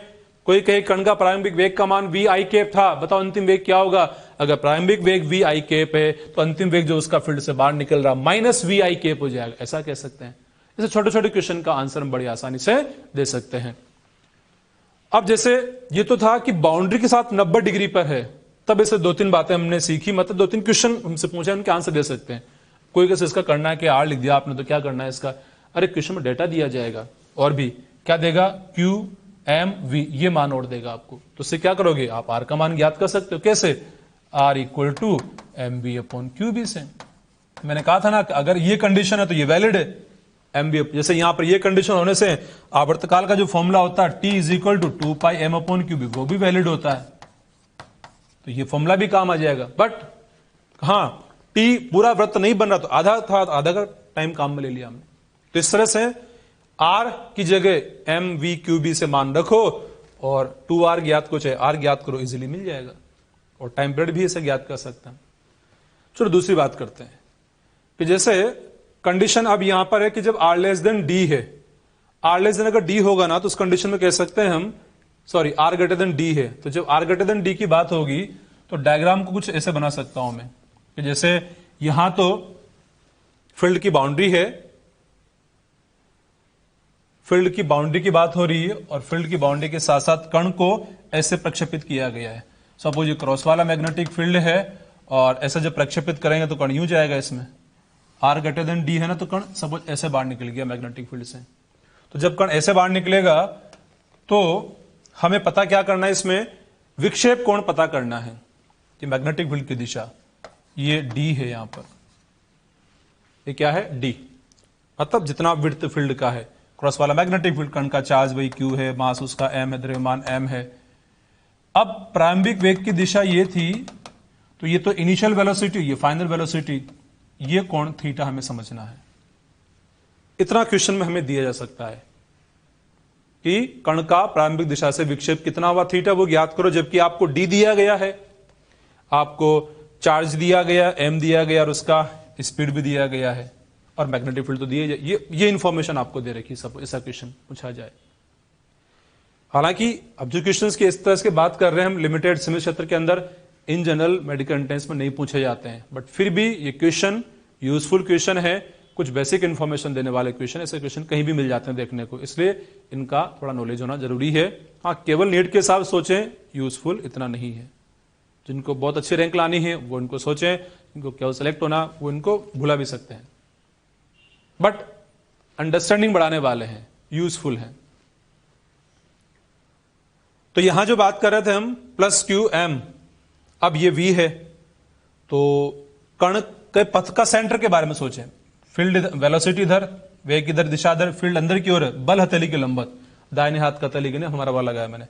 Speaker 1: कोई कहे कण का प्रारंभिक वेग का मान v_i था, बताओ अंतिम वेग क्या होगा? अगर प्रारंभिक वेग v_i है तो अंतिम वेग जो उसका फील्ड से बाहर निकल रहा -v_i हो जाएगा, ऐसा कह सकते हैं। इसे छोटे छोटे क्वेश्चन का आंसर हम बड़ी आसानी से दे सकते हैं। अब जैसे ये तो था कि बाउंड्री के साथ 90 डिग्री पर है, तब ऐसे 2-3 बातें हमने सीखी, मतलब 2-3 क्वेश्चन हमसे पूछे, उनके आंसर दे सकते हैं। कोई कैसे इसका करना है कि R लिख दिया आपने तो क्या करना है इसका, अरे क्वेश्चन में डेटा दिया जाएगा और भी क्या देगा, Q M V ये मान और देगा आपको, तो उससे क्या करोगे आप R का मान ज्ञात कर सकते हो। कैसे? R = mv/qb से। मैंने कहा था ना अगर ये कंडीशन है तो ये वैलिड है, mv, जैसे यहां पर ये कंडीशन होने से आवर्तकाल का जो फॉर्मूला होता है T = 2πm/qb वो भी वैलिड होता है, तो ये फॉर्मूला भी काम आ जाएगा। बट हाँ, T पूरा वृत्त नहीं बन रहा तो आधा था, आधा का टाइम काम में ले लिया हमने। तो इस तरह से R की जगह mv/qb से मान रखो और 2R ज्ञात को चाहे R ज्ञात करो, इजीली मिल जाएगा। और टाइम पीरियड भी इसे ज्ञात कर सकते हैं। चलो दूसरी बात करते हैं कि जैसे कंडीशन अब यहां पर है कि जब R d है, R अगर d होगा ना तो उस कंडीशन में कह सकते हैं हम, सॉरी R d है, तो जब R d की बात होगी तो डायग्राम को कुछ ऐसे बना सकता हूं मैं कि जैसे यहां तो फील्ड की बाउंड्री है, फील्ड की बाउंड्री की बात हो रही है और फील्ड की बाउंड्री के साथ साथ कण को ऐसे प्रक्षेपित किया गया है। सपोज ये क्रॉस वाला मैग्नेटिक फील्ड है और ऐसा जब प्रक्षेपित करेंगे तो कण यूं जाएगा, इसमें R d है ना, तो कण सपोज ऐसे बाहर निकल गया मैग्नेटिक फील्ड से। तो जब कण ऐसे बाहर निकलेगा तो हमें पता क्या करना है, इसमें विक्षेप कोण पता करना है कि मैग्नेटिक फील्ड की दिशा ये d है, यहां पर ये क्या है d, मतलब जितना विड्थ फील्ड का है। क्रॉस वाला मैग्नेटिक फील्ड, कण का चार्ज वही q है, मास उसका m है, द्रव्यमान m है। अब प्रारंभिक वेग की दिशा ये थी, तो ये तो इनिशियल वेलोसिटी, ये फाइनल वेलोसिटी, ये कोण थीटा हमें समझना है। इतना क्वेश्चन में हमें दिया जा सकता है कि कण का प्रारंभिक दिशा से विक्षेप कितना हुआ थीटा, वो ज्ञात करो। जबकि आपको d दिया गया है, आपको चार्ज दिया गया, m दिया गया और उसका स्पीड भी दिया गया है और मैग्नेटिक फील्ड तो दिए, ये इंफॉर्मेशन आपको दे रखी, सब ऐसा क्वेश्चन पूछा जाए। हालांकि अब जो क्वेश्चंस की इस तरह से बात कर रहे हैं हम लिमिटेड सीमित क्षेत्र के अंदर, इन जनरल मेडिकल एंट्रेंस में नहीं पूछे जाते हैं, बट फिर भी ये क्वेश्चन यूजफुल क्वेश्चन है, कुछ बेसिक इंफॉर्मेशन देने वाले क्वेश्चन, ऐसे क्वेश्चन कहीं भी मिल जाते हैं देखने को, इसलिए इनका थोड़ा नॉलेज होना जरूरी है। हाँ, केवल नीट के साथ सोचें, यूजफुल इतना नहीं है। जिनको बहुत अच्छी रैंक लानी है वो इनको सोचें, इनको केवल सेलेक्ट होना वो इनको भुला भी सकते हैं, बट अंडरस्टैंडिंग बढ़ाने वाले हैं, यूजफुल हैं। तो यहां जो बात कर रहे थे हम +qm, अब ये v है, तो कण के पथ का सेंटर के बारे में सोचें। फील्ड वेलोसिटी इधर, वेग इधर, दिशा इधर, फील्ड अंदर की ओर है, बल हथेली के लंबवत, दाहिने हाथ का हथेली के हमारा वाला लगाया मैंने,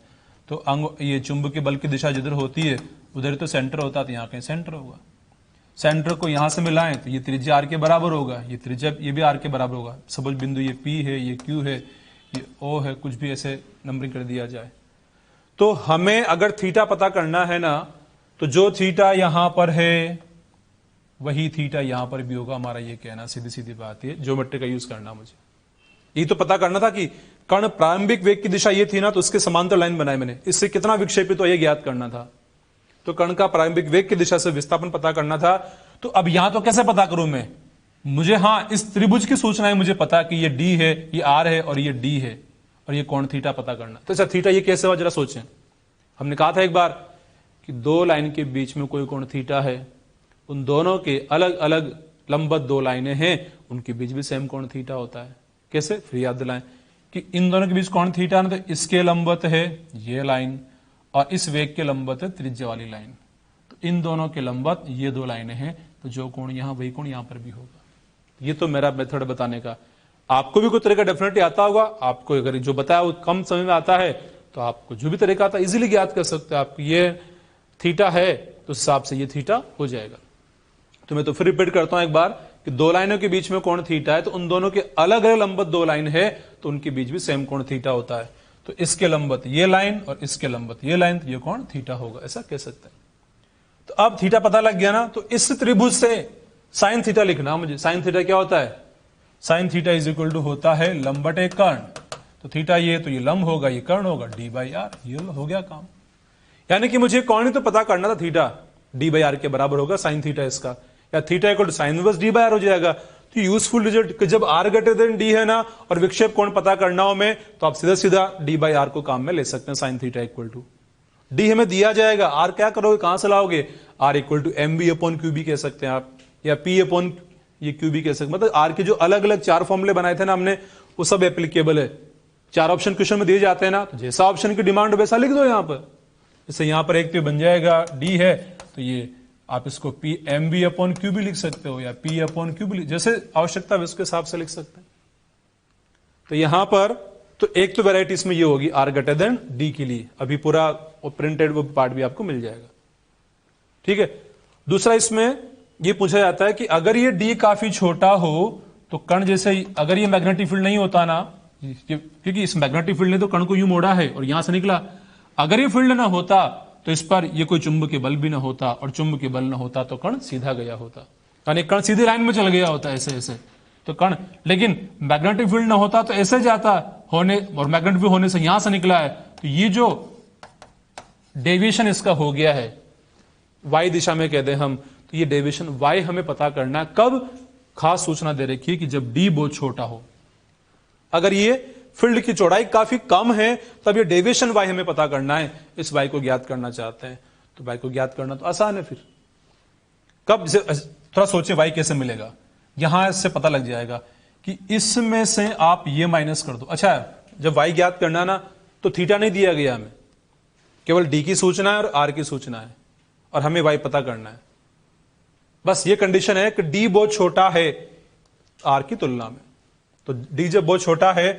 Speaker 1: तो ये चुंबकीय बल की दिशा जिधर होती है उधर तो सेंटर होता है, तो यहाँ कहीं सेंटर होगा। सेंटर को यहां से मिलाएं तो ये त्रिज्या आर के बराबर होगा, ये त्रिज्या ये भी आर के बराबर होगा। सपोज बिंदु ये पी है, ये क्यू है, ये ओ है, कुछ भी ऐसे नंबरिंग कर दिया जाए। तो हमें अगर थीटा पता करना है ना, तो जो थीटा यहां पर है वही थीटा यहां पर भी होगा। हमारा ये कहना सीधी सीधी बात है, ज्योमेट्री का यूज करना। मुझे ये तो पता करना था कि कण प्रारंभिक वेग की दिशा ये थी ना, तो उसके समांतर लाइन बनाई मैंने, इससे कितना विक्षेपित तो ये ज्ञात करना था। तो कण का प्रारंभिक वेग की दिशा से विस्थापन पता करना था। तो अब यहां तो कैसे पता करूं मैं? मुझे इस त्रिभुज की सूचना है, मुझे पता कि ये डी है, ये आर है और ये डी है, और ये कोण थीटा पता करना। तो अच्छा थीटा ये कैसे हुआ जरा सोचें। हमने कहा था एक बार कि दो लाइन के बीच में कोई कोण थीटा है, उन दोनों के अलग अलग लंबवत दो लाइनें हैं, उनके बीच भी सेम कोण थीटा होता है। कैसे? फिर याद दिलाएं कि इन दोनों के बीच कोण थीटा ना, तो इसके लंबवत है ये लाइन और इस वेग के लंबवत है त्रिज्या वाली लाइन। तो इन दोनों के लंबवत ये दो लाइनें हैं, तो जो कोण यहां वही कोण यहां पर भी होगा। ये तो मेरा मेथड बताने का। आपको भी कोई तरीका डेफिनेटली आता होगा। आपको अगर जो बताया वो कम समय में आता है तो आपको जो भी तरीका आता है इजीली ज्ञात कर सकते हैं। आपको ये थीटा है तो उस हिसाब से ये थीटा हो जाएगा। तो मैं तो फिर रिपीट करता हूं एक बार कि दो लाइनों के बीच में कोण थीटा है, तो उन दोनों के अलग अलग लंबवत दो लाइन है, तो उनके बीच भी सेम कोण थीटा होता है। तो इसके लंबवत ये लाइन और इसके लंबवत ये लाइन, तो ये कोण थीटा होगा, ऐसा कह सकते हैं। तो अब थीटा पता लग गया ना, तो इस त्रिभुज से साइन थीटा लिखना मुझे। साइन थीटा क्या होता है? Sine theta is equal to होता है लंबवत एक कर्ण। तो थीटा ये, तो ये लंब होगा, ये कर्ण होगा, डी बाई आर। ये हो गया काम। यानी कि मुझे कोण ही तो पता करना था, थीटा डी बाई आर के बराबर होगा साइन थीटा इसका, या theta equal to sine inverse D by R हो जाएगा। तो यूजफुल रिजल्ट जब आर ग्रेटर देन डी है ना और विक्षेप कोण पता करना हो में, तो आप सीधा सीधा डी बाई आर को काम में ले सकते हैं। Sine theta equal to D हमें दिया जाएगा, आर क्या करोगे, कहां से लाओगे? R equal to M B upon Q B कह सकते हैं आप, या पी अपॉन ये क्यू बी कह सकते हैं। मतलब आर के जो अलग अलग चार फॉर्मूले बनाए थे ना हमने, वो सब एप्लीकेबल है। चार ऑप्शन क्वेश्चन में दिए जाते हैं ना, तो जैसा ऑप्शन की डिमांड वैसा लिख दो यहां पर। जैसे यहां पर एक तो बन जाएगा डी है, तो ये आप इसको P M B upon Q भी लिख सकते हो, या पी अपॉन क्यू भी, जैसे आवश्यकता है उसके हिसाब से लिख सकते हैं। तो यहां पर तो एक तो वैरायटी इसमें ये होगी आर ग्रेटर देन डी के लिए, अभी पूरा प्रिंटेड वो पार्ट भी आपको मिल जाएगा। ठीक है। दूसरा इसमें ये पूछा जाता है कि अगर ये डी काफी छोटा हो तो कण जैसे, अगर ये मैग्नेटिक फील्ड नहीं होता ना, क्योंकि इस मैग्नेटिक फील्ड ने तो कण को यूं मोड़ा है और यहां से निकला, अगर ये फील्ड ना होता तो इस पर ये कोई चुंबकीय बल भी ना होता, और चुंबकीय बल ना होता तो कण सीधा गया होता, यानी कण सीधी लाइन में चल गया होता ऐसे ऐसे। तो कण, लेकिन मैग्नेटिक फील्ड ना होता तो ऐसे जाता होने, और मैग्नेटिक फील्ड होने से यहां से निकला है, तो ये जो डेविएशन इसका हो गया है वाई दिशा में कहते हैं हम, तो ये डेविएशन वाई हमें पता करना है। कब? खास सूचना दे रखी है कि जब डी बहुत छोटा हो। अगर ये फील्ड की चौड़ाई काफी कम है तब ये डेविएशन वाई हमें पता करना है। इस वाई को ज्ञात करना चाहते हैं, तो वाई को ज्ञात करना तो आसान है। फिर कब? थोड़ा सोचे वाई कैसे मिलेगा। यहां इससे पता लग जाएगा कि इसमें से आप ये माइनस कर दो। अच्छा, जब वाई ज्ञात करना ना, तो थीटा नहीं दिया गया हमें, केवल डी की सूचना है और आर की सूचना है, और हमें वाई पता करना है। बस ये कंडीशन है कि डी बहुत छोटा है आर की तुलना में। तो डी जब बहुत छोटा है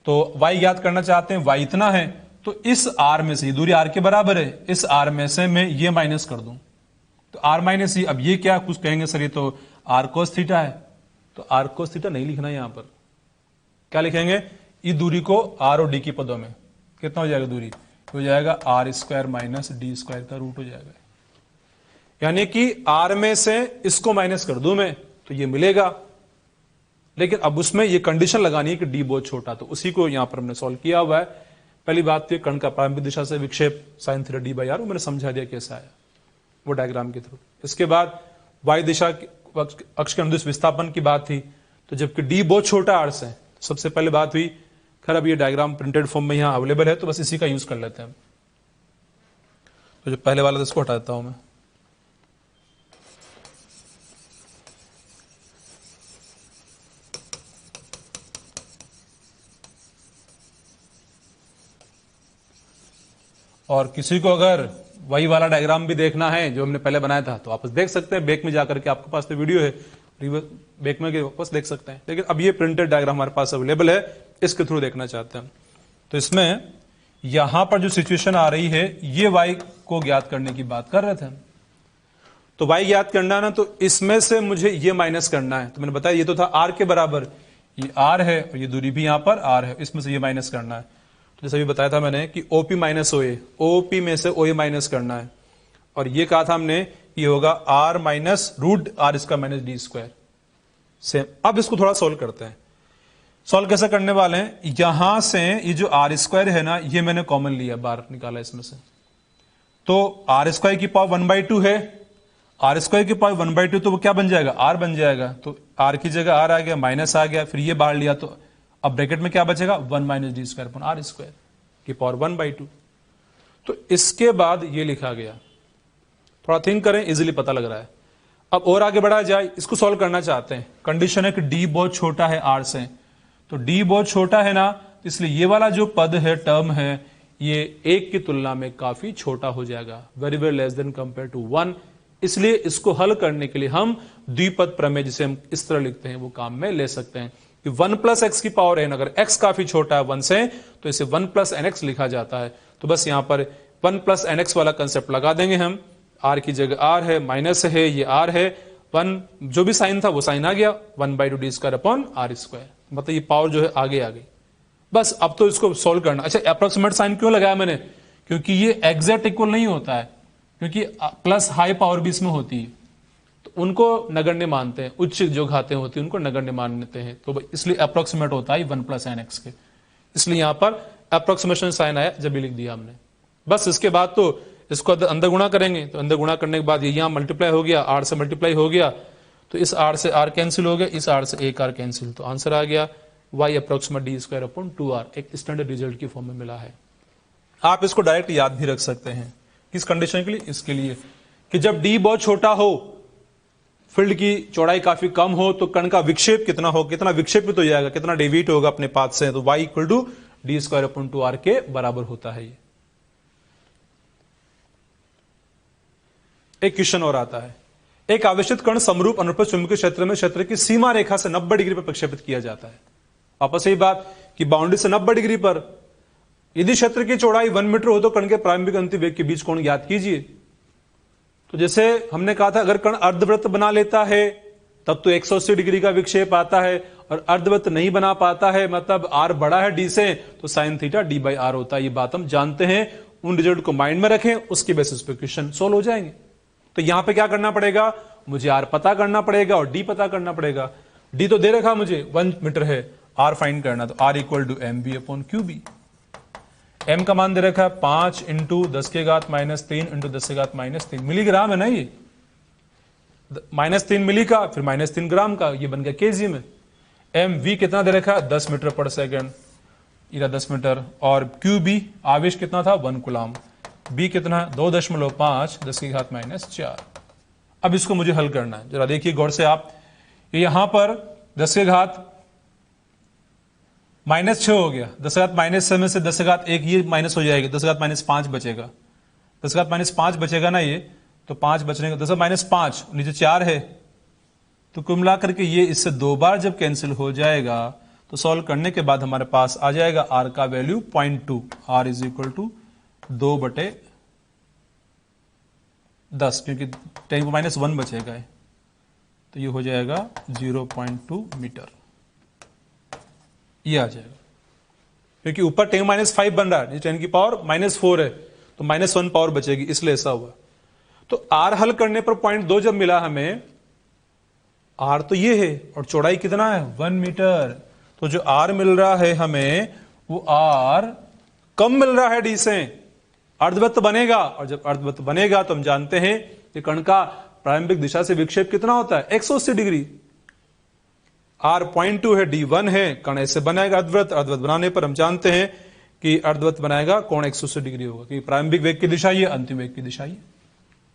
Speaker 1: तो y ज्ञात करना चाहते हैं, y इतना है, तो इस r में से, ये दूरी r के बराबर है, इस r में से मैं ये माइनस कर दूं तो r माइनस ये। अब ये क्या कुछ कहेंगे सर, ये तो r cos थीटा है, तो r cos थीटा नहीं लिखना यहां पर। क्या लिखेंगे? इस दूरी को r और d की पदों में कितना हो जाएगा दूरी? हो जाएगा r square minus D square का रूट हो जाएगा। यानी कि r में से इसको माइनस कर दूं मैं तो ये मिलेगा, लेकिन अब उसमें ये कंडीशन लगानी है कि डी बहुत छोटा, तो उसी को यहां पर हमने सॉल्व किया हुआ है। पहली बात तो कण का प्रारंभिक दिशा से विक्षेप sine theta D by R, मैंने समझा दिया कैसा आया वो डायग्राम के थ्रू। इसके बाद वाई दिशा अक्ष के अनुदिश विस्थापन की बात थी, तो जबकि डी बहुत छोटा आर से, सबसे पहले बात हुई। खैर अब ये डायग्राम प्रिंटेड फॉर्म में यहां अवेलेबल है, तो बस इसी का यूज कर लेते हैं। तो जो पहले वाला इसको हटा देता हूं मैं। और किसी को अगर वही वाला डायग्राम भी देखना है जो हमने पहले बनाया था, तो आप देख सकते हैं, बैक में जाकर के, आपके पास तो वीडियो है, बैक में वापस देख सकते हैं। लेकिन अब ये प्रिंटेड डायग्राम हमारे पास अवेलेबल है, इसके थ्रू देखना चाहते हैं। तो इसमें यहां पर जो सिचुएशन आ रही है ये y को ज्ञात करने की बात कर रहे थे, तो y ज्ञात करना है ना, तो इसमें से मुझे ये माइनस करना है। तो मैंने बताया ये तो था r के बराबर, ये r है और ये दूरी भी यहां पर r है, इसमें से ये माइनस करना है। तो जैसे अभी बताया था मैंने कि OP माइनस OA, OP में से OA माइनस करना है, और ये कहा था हमने ये होगा r माइनस रूट r इसका माइनस डी स्क्वायर। सेम। अब इसको थोड़ा सोल्व करते हैं। सॉल्व कैसे करने वाले हैं, यहां से ये जो आर स्क्वायर है ना, ये मैंने कॉमन लिया, बाहर निकाला इसमें से, तो आर स्क्वायर की पावर 1/2 है, आर स्क्वायर की पावर 1/2, तो वो क्या बन जाएगा, आर बन जाएगा। तो आर की जगह आर आ गया, माइनस आ गया, फिर ये बाहर लिया, तो अब ब्रैकेट में क्या बचेगा, 1 minus D square upon R square की पावर 1/2। तो इसके बाद ये लिखा गया, थोड़ा थिंक करें, इजिली पता लग रहा है। अब और आगे बढ़ा जाए, इसको सॉल्व करना चाहते हैं। कंडीशन है कि डी बहुत छोटा है आर से, तो डी बहुत छोटा है ना, इसलिए ये वाला जो पद है, टर्म है, ये 1 की तुलना में काफी छोटा हो जाएगा, very very less than compare to 1। इसलिए इसको हल करने के लिए हम द्विपद प्रमेय, जिसे हम इस तरह लिखते हैं, वो काम में ले सकते हैं कि 1 प्लस एक्स की पावर n, अगर x काफी छोटा है 1 से, तो इसे 1 प्लस nx लिखा जाता है। तो बस यहां पर 1 प्लस nx वाला कंसेप्ट लगा देंगे हम, r की जगह r है, माइनस है, ये r है, 1 जो भी साइन था वो साइन आ गया, 1/2 D square upon R square, मतलब ये पावर जो है आगे आ गई। बस अब तो इसको सोल्व करना। अच्छा, अप्रोक्सीमेट साइन क्यों लगाया मैंने, क्योंकि ये एग्जैक्ट इक्वल नहीं होता है, क्योंकि प्लस हाई पावर भी इसमें होती है, तो उनको नगण्य मानते हैं, उच्च जो घातें होती है उनको नगण्य मानते हैं, तो इसलिए अप्रोक्सीमेट होता है 1 प्लस nx के, इसलिए यहां पर अप्रोक्सीमेशन साइन आया, जब भी लिख दिया हमने। बस इसके बाद तो इसको अंदर गुणा करेंगे, तो अंदर गुणा करने के बाद ये यहां मल्टीप्लाई हो गया, r से मल्टीप्लाई हो गया, तो इस r से r कैंसिल हो गया, इस r से एक r कैंसिल, तो आंसर आ गया y approximate D square upon 2r, एक स्टैंडर्ड रिजल्ट की फॉर्म में मिला है। आप इसको डायरेक्ट याद भी रख सकते हैं, किस कंडीशन के लिए, इसके लिए कि जब d बहुत छोटा हो, फील्ड की चौड़ाई काफी कम हो, तो कण का विक्षेप कितना हो, कितना विक्षेपित हो जाएगा, कितना डेविएट होगा अपने पाथ से, तो y equal to D square upon 2r के बराबर होता है। ये एक क्वेश्चन और आता है, एक आवेशित कण समरूप अनुप्रस्थ चुंबकीय क्षेत्र में क्षेत्र की सीमा रेखा से 90 डिग्री पर प्रक्षेपित किया जाता है। वापस यही बात कि बाउंड्री से 90 डिग्री पर यदि क्षेत्र की चौड़ाई 1 मीटर हो तो कण के प्रारंभिक अंतिम वेग के बीच कोण ज्ञात कीजिए। तो जैसे हमने कहा था, अगर कण अर्धवृत्त बना लेता है तब तो 180 डिग्री का विक्षेप आता है, और अर्धवृत्त नहीं बना पाता है, मतलब r बड़ा है d से, तो sine theta d by R होता है। ये बात हम जानते हैं, उन रिजल्ट को माइंड में रखें, उसके बेसिस पे क्वेश्चन सोल्व हो जाएंगे। तो यहां पे क्या करना पड़ेगा, मुझे r पता करना पड़ेगा और d पता करना पड़ेगा। d तो दे रखा मुझे 1 मीटर है, r फाइंड करना, तो r equal to M B upon Q B. m का मान दे रखा है 5 इंटू 10 के घात माइनस 3 इंटू 10 के घात माइनस 3 मिलीग्राम है ना, ये -3 मिली का, फिर -3 ग्राम का, ये बन गया केजी में। एम वी कितना दे रखा है 10 मीटर पर सेकेंड, इधर 10 मीटर, और क्यू बी आवेश कितना था 1 कूलम, बी कितना 2.5 10 की घात -4। अब इसको मुझे हल करना है, जरा देखिए गौर से आप, यहां पर 10 के घात -6 हो गया, 10 के घात -6 में से 10 के घात 1 ये माइनस हो जाएगी, 10 के घात -5 बचेगा, 10 के घात -5 बचेगा ना, ये तो 5 बचने का, 10 के घात -5 नीचे 4 है, तो कुल मिला करके ये इससे 2 बार जब कैंसिल हो जाएगा तो सॉल्व करने के बाद हमारे पास आ जाएगा r का value 0.2, r is equal to 2/10, क्योंकि 10 को -1 बचेगा, तो ये हो जाएगा 0.2 मीटर, ये आ जाएगा। क्योंकि ऊपर 10-5 बन रहा है, 10 की पावर -4 है, तो -1 पावर बचेगी, इसलिए ऐसा हुआ। तो r हल करने पर 0.2 जब मिला हमें, r तो ये है और चौड़ाई कितना है 1 मीटर, तो जो r मिल रहा है हमें वो r कम मिल रहा है d से, अर्धवृत्त बनेगा, और जब अर्धवृत्त बनेगा तो हम जानते हैं कि कण का प्रारंभिक दिशा से विक्षेप कितना होता है 180 डिग्री, r 0.2 है, d 1 है, कण ऐसे बनाएगा अर्धवृत्त, अर्धवृत्त बनाने पर हम जानते हैं कि अर्धवृत्त बनाएगा कोण 180 डिग्री होगा, क्योंकि प्रारंभिक वेग की दिशा ये, अंतिम वेग की दिशा ये।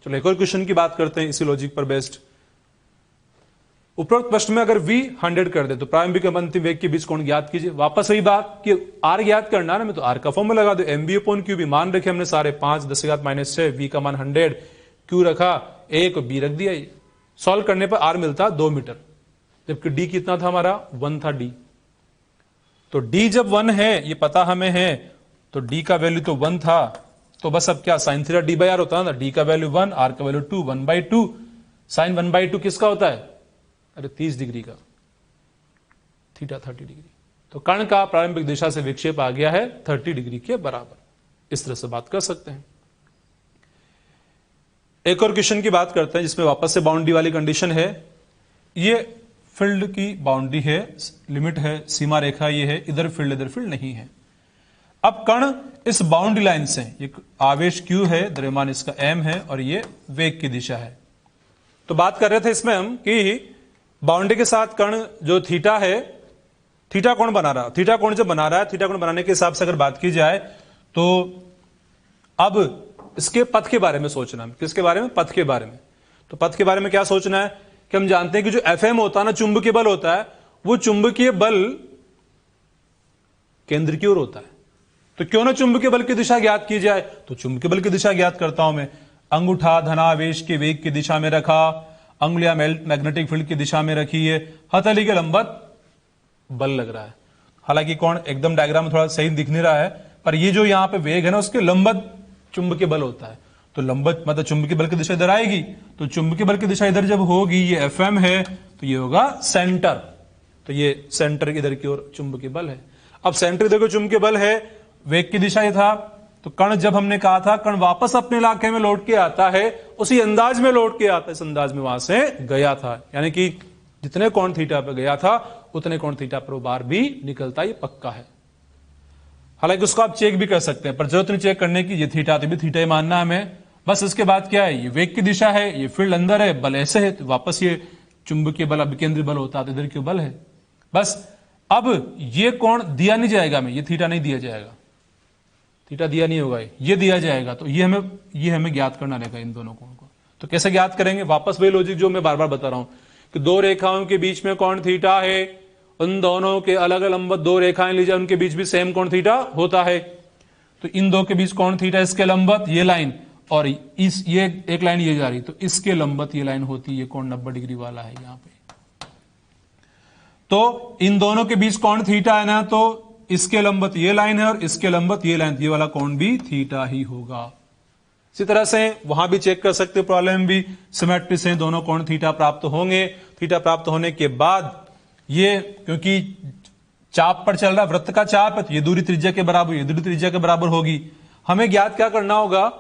Speaker 1: चलो एक और क्वेश्चन की बात करते हैं इसी लॉजिक पर बेस्ड। उपरोक्त प्रश्न में अगर v 100 कर दे तो प्रारंभिक और अंतिम वेग के बीच कोण ज्ञात कीजिए। वापस वही बात कि r ज्ञात करना है ना, मैं तो r का फॉर्मूला लगा दो, M B upon Q B, मान रखे हमने सारे 5 10 के घात -6, v का मान 100, q रखा 1 और b रख दिया। ये सॉल्व करने पर r मिलता 2 मीटर, जबकि d कितना था हमारा 1 था d, तो d जब 1 है ये पता हमें है, तो डी का वैल्यू तो 1 था, तो बस अब क्या sine theta D by R होता है ना, डी का वैल्यू 1, आर का वैल्यू 2, 1/2। साइन 1/2 किसका होता है? अरे 30 डिग्री का, थीटा 30 डिग्री। तो कर्ण का प्रारंभिक दिशा से विक्षेप आ गया है 30 डिग्री के बराबर। इस तरह से बात कर सकते हैं। एक और क्वेश्चन की बात करते हैं जिसमें वापस से बाउंड्री वाली कंडीशन है। ये फील्ड की बाउंड्री है, लिमिट है, सीमा रेखा ये है, इधर फील्ड नहीं है। अब कण इस बाउंड्री लाइन से, एक आवेश Q है, द्रव्यमान इसका m है और ये वेग की दिशा है। तो बात कर रहे थे इसमें हम कि बाउंड्री के साथ कण जो थीटा है, थीटा कोण बना रहा, थीटा कोण जब बना रहा है, थीटा कोण बनाने के हिसाब से अगर बात की जाए तो अब इसके पथ के बारे में सोचना है। किसके बारे में? पथ के बारे में। तो पथ के बारे में क्या सोचना है कि हम जानते हैं कि जो Fm होता है ना, चुंबकीय बल होता है, वो चुंबकीय बल केंद्र की ओर होता है। तो क्यों ना चुंबकीय बल की दिशा ज्ञात की जाए। तो चुंबकीय बल की दिशा ज्ञात करता हूं मैं। अंगूठा धनावेश के वेग की दिशा में रखा, अंगुलियां मैग्नेटिक फील्ड की दिशा में रखी है, हथेली के लंबवत बल लग रहा है। हालांकि कौन एकदम डायग्राम में थोड़ा सही दिख नहीं रहा है, पर ये जो यहां पे वेग है ना, उसके लंबवत चुंबकीय बल होता है। तो लंबवत मतलब चुंबकीय बल की दिशा इधर आएगी, तो चुंबकीय बल की दिशा इधर जब होगी, ये Fm है, तो ये होगा सेंटर। तो ये सेंटर इधर की ओर चुंबकीय बल है। अब सेंटर इधर को चुंबकीय बल है, वेग की दिशा ये था। तो कण जब हमने कहा था कण वापस अपने इलाके में लौट के आता है, उसी अंदाज में लौट के आता है, इस अंदाज में वहां से गया था। यानी कि जितने कोण थीटा पर गया था उतने कोण थीटा पर बार भी निकलता, ये पक्का है। हालांकि उसको आप चेक भी कर सकते हैं, पर जरूरत नहीं चेक करने की, ये थीटा तो भी थीटा ही मानना है हमें। बस इसके बाद क्या है, ये वेग की दिशा है, ये फील्ड अंदर है, बल ऐसे है, तो वापस ये चुंबकीय बल अभिकेंद्री बल होता है, तो इधर क्यों बल है। बस अब ये कोण दिया नहीं जाएगा, मैं ये थीटा नहीं दिया जाएगा, थीटा दिया नहीं होगा, ये दिया जाएगा। तो ये हमें ज्ञात करना रहेगा इन दोनों कोण को। तो कैसे ज्ञात करेंगे? वापस वही लॉजिक जो मैं बार बार बता रहा हूं कि दो रेखाओं के बीच में कोण थीटा है, उन दोनों के अलग अलग लंबवत दो रेखाएं लीजिए, उनके बीच भी सेम कोण थीटा होता है। तो इन दो के बीच कोण थीटा, इसके लंबवत ये लाइन, और इस ये एक लाइन ये जा रही, तो इसके लंबवत ये लाइन होती है, ये कोण 90 डिग्री वाला है यहां पे। तो इन दोनों के बीच कोण थीटा है ना, तो इसके लंबवत ये लाइन है और इसके लंबवत ये लाइन, ये वाला कोण भी थीटा ही होगा। इसी तरह से वहां भी चेक कर सकते, प्रॉब्लम भी सिमेट्री से दोनों कोण थीटा प्राप्त होंगे। थीटा प्राप्त होने के बाद ये, क्योंकि चाप पर चल रहा, वृत्त का चाप है, तो ये दूरी त्रिज्या के बराबर, ये दूरी त्रिज्या के बराबर होगी। हमें ज्ञात क्या करना होगा,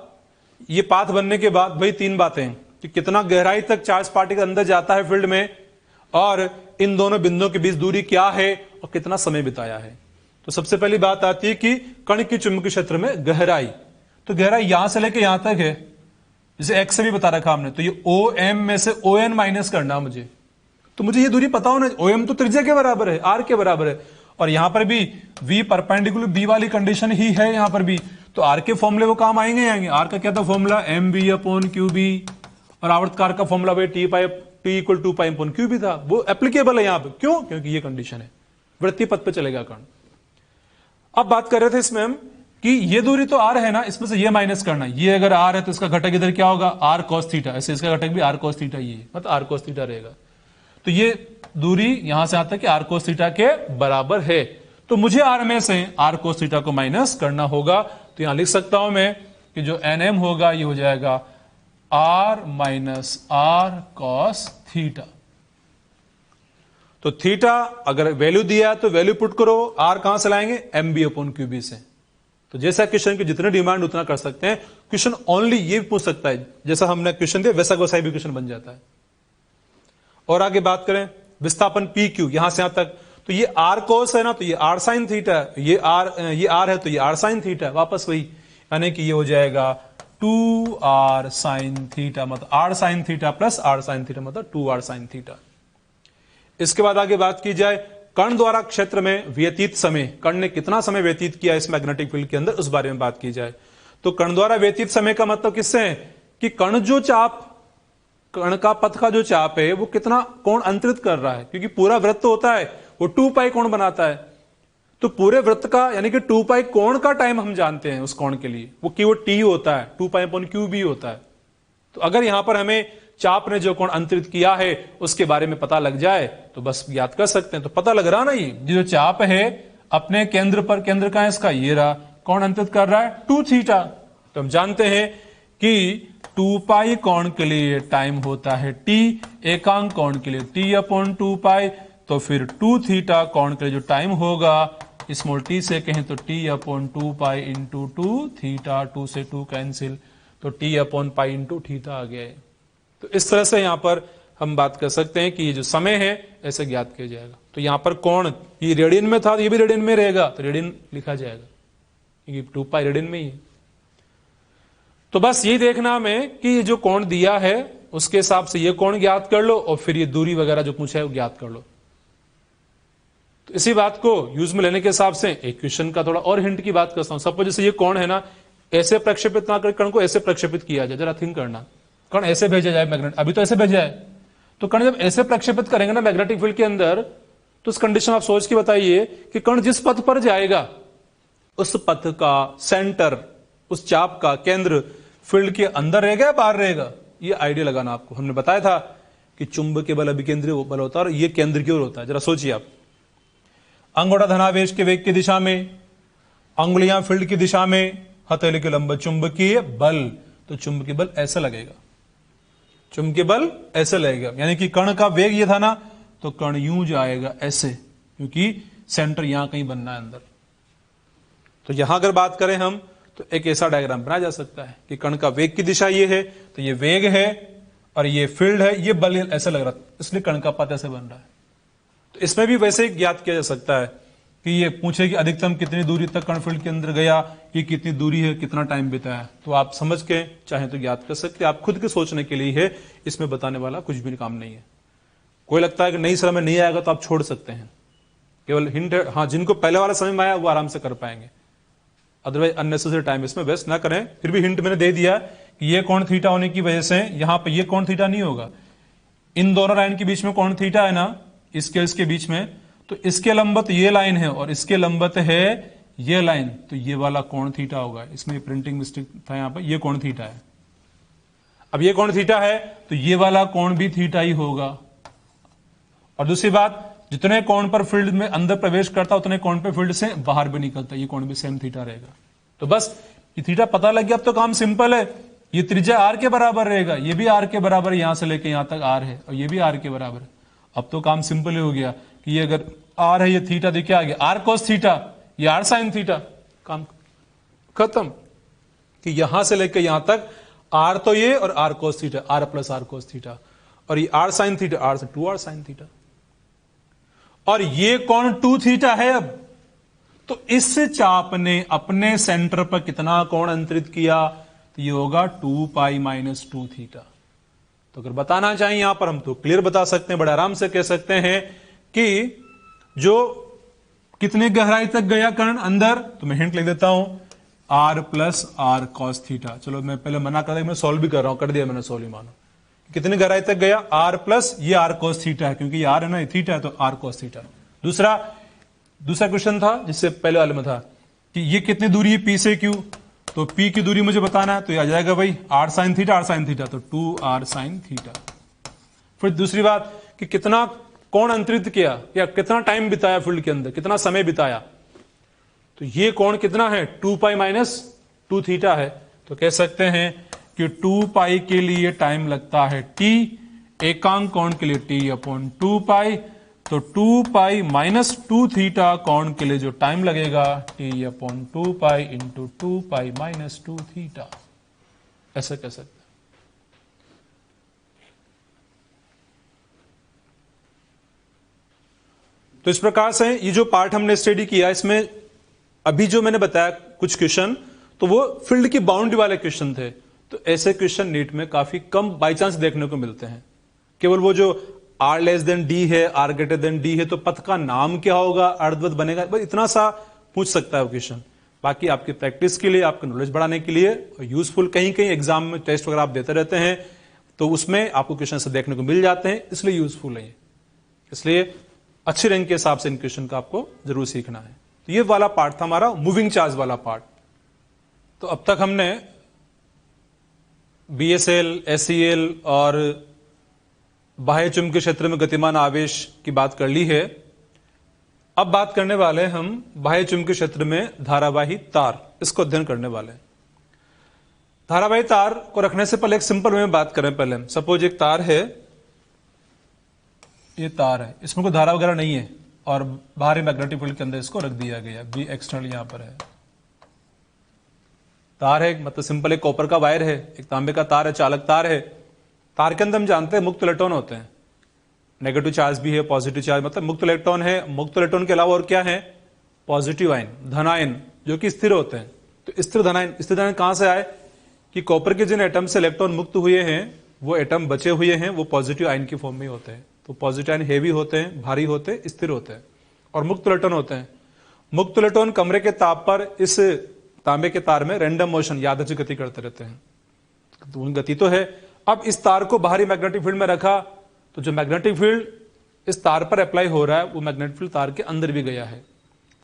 Speaker 1: ये पाथ बनने के बाद भाई तीन बातें कि कितना गहराई तक चार्ज पार्टिकल अंदर जाता है फील्ड में, और इन दोनों बिंदुओं के बीच दूरी क्या है और कितना समय बिताया है। तो सबसे पहली बात आती है कि कण की चुंबकीय क्षेत्र में गहराई। तो गहराई यहां से लेके यहां तक है, जैसे एक्स से भी बता रखा हमने। तो ये OM में से ON माइनस करना मुझे, तो मुझे ये दूरी पता होना। OM तो त्रिज्या के बराबर है, R के बराबर है, और यहां पर भी V परपेंडिकुलर B वाली कंडीशन ही है यहां पर भी। तो R के फॉर्मूले वो काम आएंगे। R का क्या था फॉर्मूला, mv/qb, और आवर्तकार का फॉर्मूला भाई T = 2π/qb था, वो एप्लीकेबल है यहां पर। क्यों? क्योंकि ये कंडीशन है, वृत्तीय पथ पे चलेगा कण। अब बात कर रहे थे इसमें हम कि ये दूरी तो R है ना, इसमें से ये माइनस करना। ये अगर R है तो इसका घटक इधर क्या होगा, R cos थीटा, ऐसे इसका घटक भी R cos थीटा, ये मतलब R cos थीटा रहेगा। तो ये दूरी यहां से आता है कि R cos थीटा के बराबर है। तो मुझे R में से R cos थीटा को माइनस करना होगा। तो यहां लिख सकता हूं मैं कि जो NM होगा ये हो जाएगा R minus R cos theta. तो थीटा अगर वैल्यू दिया तो वैल्यू पुट करो, R कहां से लाएंगे, mb/qb से। तो जैसा क्वेश्चन की जितने डिमांड उतना कर सकते हैं। क्वेश्चन ओनली ये पूछ सकता है, जैसा हमने क्वेश्चन दिया वैसा वैसा भी क्वेश्चन बन जाता है। और आगे बात करें विस्थापन PQ यहां से यहां तक, तो ये R cos है ना, तो ये R sin थीटा है, ये R है तो ये R sin थीटा है, वापस वही, यानी कि ये हो जाएगा 2R sin थीटा, मतलब R sin theta plus R sin theta मतलब 2R sin थीटा। इसके बाद आगे बात की जाए कण द्वारा क्षेत्र में व्यतीत समय, कण ने कितना समय व्यतीत किया इस मैग्नेटिक फील्ड के अंदर, उस बारे में बात की जाए। तो कण द्वारा व्यतीत समय का मतलब किससे है कि कण जो चाप, कण का पथ का जो चाप है वो कितना कोण अंतरित कर रहा है, क्योंकि पूरा वृत्त होता है वो 2π कोण बनाता है। तो पूरे वृत्त का यानी कि 2π कोण का टाइम हम जानते हैं उस कोण के लिए, वो कीवर्ड T होता है, 2π/qb होता है। तो अगर यहां पर हमें चाप ने जो कोण अंतरित किया है उसके बारे में पता लग जाए तो बस याद कर सकते हैं। तो पता लग रहा ना, ये जो चाप है अपने केंद्र पर, केंद्र का है इसका, ये रहा, कौन अंतरित कर रहा है? 2 थीटा। तो हम जानते हैं कि 2 पाई कोण के लिए टाइम होता है t, एकांक कोण के लिए t/2 पाई, तो फिर 2 थीटा कोण के लिए जो टाइम होगा स्मॉल t से कहें तो t/2 पाई इंटू 2 थीटा, 2 से 2 कैंसिल, तो t/पाई इंटू थीटा आ गया है। तो इस तरह से यहां पर हम बात कर सकते हैं कि ये जो समय है ऐसे ज्ञात किया जाएगा। तो यहां पर कोण ये रेडियन में था, तो ये भी रेडियन में रहेगा, तो रेडियन लिखा जाएगा क्योंकि 2 पाई रेडियन में ही है। तो बस ये देखना हमें कि ये जो कोण दिया है उसके हिसाब से ये कोण ज्ञात कर लो और फिर ये दूरी वगैरह जो पूछा है वो ज्ञात कर लो। तो इसी बात को यूज में लेने के हिसाब से एक क्वेश्चन का थोड़ा और हिंट की बात करता हूं। सपोज जैसे ये कोण है ना, ऐसे प्रक्षेपित ना कर कण को ऐसे प्रक्षेपित किया जाए, जरा थिंक करना। कण ऐसे भेजा जाए मैग्नेट, अभी तो ऐसे भेजा है, तो कण जब ऐसे प्रक्षेपित करेंगे ना मैग्नेटिक फील्ड के अंदर, तो उस कंडीशन आप सोच के बताइए कि कण जिस पथ पर जाएगा उस पथ का सेंटर, उस चाप का केंद्र फील्ड के अंदर रहेगा या बाहर रहेगा? ये आइडिया लगाना आपको। हमने बताया था कि चुंबकीय बल अभिकेंद्रीय बल होता है और ये केंद्र की ओर होता है। जरा सोचिए आप, अंगूठा धनावेश के वेग की दिशा में, अंगुलियां फील्ड की दिशा में, हथेली के लंब चुंबकीय बल, तो चुंबकीय बल ऐसा लगेगा, चुंबकीय बल ऐसे लगेगा। यानी कि कण का वेग ये था ना, तो कण यूं जाएगा ऐसे, क्योंकि सेंटर यहां कहीं बनना है अंदर। तो यहां अगर बात करें हम, तो एक ऐसा डायग्राम बनाया जा सकता है कि कण का वेग की दिशा ये है, तो ये वेग है और ये फील्ड है, ये बल ऐसा लग रहा है, इसलिए कण का पथ ऐसे बन रहा है। तो इसमें भी वैसे ही ज्ञात किया जा सकता है कि ये पूछे कि अधिकतम कितनी दूरी तक कण फील्ड के अंदर गया, ये कितनी दूरी है, कितना टाइम बिताया, तो आप समझ के चाहे तो ज्ञात कर सकते हैं। आप खुद के सोचने के लिए है, इसमें बताने वाला कुछ भी काम नहीं है। कोई लगता है कि नहीं सर में नहीं आएगा तो आप छोड़ सकते हैं, केवल हिंट है। हाँ, जिनको पहले वाला समझ में आया वो आराम से कर पाएंगे, अदरवाइज अननेसेसरी टाइम इसमें वेस्ट ना करें। फिर भी हिंट मैंने दे दिया कि ये कोण थीटा होने की वजह से यहां पर ये कोण थीटा नहीं होगा। इन दोनों लाइन के बीच में कोण थीटा है ना, इसके बीच में, तो इसके लंबवत ये लाइन है और इसके लंबवत है ये लाइन, तो ये वाला कोण थीटा होगा। इसमें प्रिंटिंग मिस्टेक था, यहां पर ये कोण थीटा है। अब ये कोण थीटा है तो ये वाला कोण भी थीटा ही होगा। और दूसरी बात, जितने कोण पर फील्ड में अंदर प्रवेश करता उतने कोण पे फील्ड से बाहर भी निकलता, ये कोण भी सेम थीटा रहेगा। तो बस ये थीटा पता लग गया, अब तो काम सिंपल है। ये त्रिज्या आर के बराबर रहेगा, ये भी आर के बराबर, यहां से लेके यहां तक आर है और ये भी आर के बराबर है। अब तो काम सिंपल ही हो गया कि ये अगर आर है, ये थीटा देखिए आगे आर कोस थीटा, ये आर साइन थीटा, काम खत्म। कि यहां से लेके यहां तक आर तो ये और R cos theta, R plus R cos theta, और ये आर साइन थीटा, आर से 2 आर साइन थीटा, और ये कोण 2 थीटा है। अब तो इस चाप ने अपने सेंटर पर कितना कोण अंतरित किया, तो ये होगा 2 पाई माइनस 2 थीटा। तो अगर बताना चाहिए यहां पर हम तो क्लियर बता सकते हैं, बड़े आराम से कह सकते हैं कि जो कितने गहराई तक गया कण अंदर, तो मैं हिंट लिख देता हूं, R plus R cos theta. चलो मैं पहले मना कर दिया, मैं सॉल्व भी कर रहा हूं, कर दिया मैंने सॉल्व ही मानो। कितनी गहराई तक गया, आर प्लस ये आर कॉस थीटा है, क्योंकि ये आर है ना, ये थीटा है, तो आर कॉस थीटा। दूसरा क्वेश्चन था जिससे पहले वाले में था कि ये कितनी दूरी है पी से क्यू, तो पी की दूरी मुझे बताना है, तो ये आ जाएगा भाई आर साइन थीटा, तो 2 आर साइन थीटा। फिर दूसरी बात कि कितना कोण अंतरित किया या कितना टाइम बिताया फील्ड के अंदर, कितना समय बिताया, तो ये कोण कितना है, 2 पाई माइनस 2 थीटा है। तो कह सकते हैं कि 2 पाई के लिए टाइम लगता है t, एकांक कोण के लिए t/2 पाई, तो 2 पाई माइनस 2 थीटा कोण के लिए जो टाइम लगेगा t/2 pi into 2 pi minus 2 theta, ऐसा कह सकते हैं। तो इस प्रकार से ये जो पार्ट हमने स्टडी किया, इसमें अभी जो मैंने बताया कुछ क्वेश्चन, तो वो फील्ड की बाउंड्री वाले क्वेश्चन थे। तो ऐसे क्वेश्चन नीट में काफी कम बाई चांस देखने को मिलते हैं। केवल वो जो आर लेस देन डी है, आर ग्रेटर देन डी है, तो पथ का नाम क्या होगा, अर्धवत बनेगा, बस इतना सा पूछ सकता है वो क्वेश्चन। बाकी आपकी प्रैक्टिस के लिए, आपका नॉलेज बढ़ाने के लिए यूजफुल, कहीं कहीं एग्जाम में टेस्ट वगैरह आप देते रहते हैं, तो उसमें आपको क्वेश्चन से देखने को मिल जाते हैं, इसलिए यूजफुल है। इसलिए अच्छे रैंक के हिसाब से इन क्वेश्चन का आपको जरूर सीखना है। तो ये वाला पार्ट था हमारा मूविंग चार्ज वाला पार्ट। तो अब तक हमने BSL, SEL और बाह्य चुंबकीय क्षेत्र में गतिमान आवेश की बात कर ली है। अब बात करने वाले हैं हम बाह्य चुंबकीय क्षेत्र में धारावाही तार, इसको अध्ययन करने वाले हैं। धारावाही तार को रखने से पहले एक सिंपल वे में बात करें। पहले सपोज एक तार है, ये तार है, इसमें कोई धारा वगैरह नहीं है और बाहरी मैग्नेटिक फील्ड के अंदर इसको रख दिया गया, बी एक्सटर्नल यहां पर है। तार है मतलब सिंपल एक कॉपर का वायर है, एक तांबे का तार है, चालक तार है। तार के अंदर हम जानते हैं मुक्त इलेक्ट्रॉन होते हैं, नेगेटिव चार्ज भी है, पॉजिटिव चार्ज, मतलब मुक्त इलेक्ट्रॉन है। मुक्त इलेक्ट्रॉन के अलावा और क्या है? पॉजिटिव आयन, धनायन, जो कि स्थिर होते हैं। तो स्थिर धनायन कहां से आए कि कॉपर के जिन एटम से इलेक्ट्रॉन मुक्त हुए हैं वो एटम बचे हुए हैं, वो पॉजिटिव आयन की फॉर्म में होते हैं। तो पॉजिटिव आयन हेवी होते हैं, भारी होते हैं, स्थिर होते हैं। और मुक्त इलेक्ट्रॉन होते हैं, मुक्त इलेक्ट्रॉन कमरे के ताप पर इस तांबे के तार में रैंडम मोशन, यादृच्छिक गति करते रहते हैं। तो गति तो है। अब इस तार को बाहरी मैग्नेटिक फील्ड में रखा तो जो मैग्नेटिक फील्ड इस तार पर अप्लाई हो रहा है वो मैग्नेटिक फील्ड तार के अंदर भी गया है।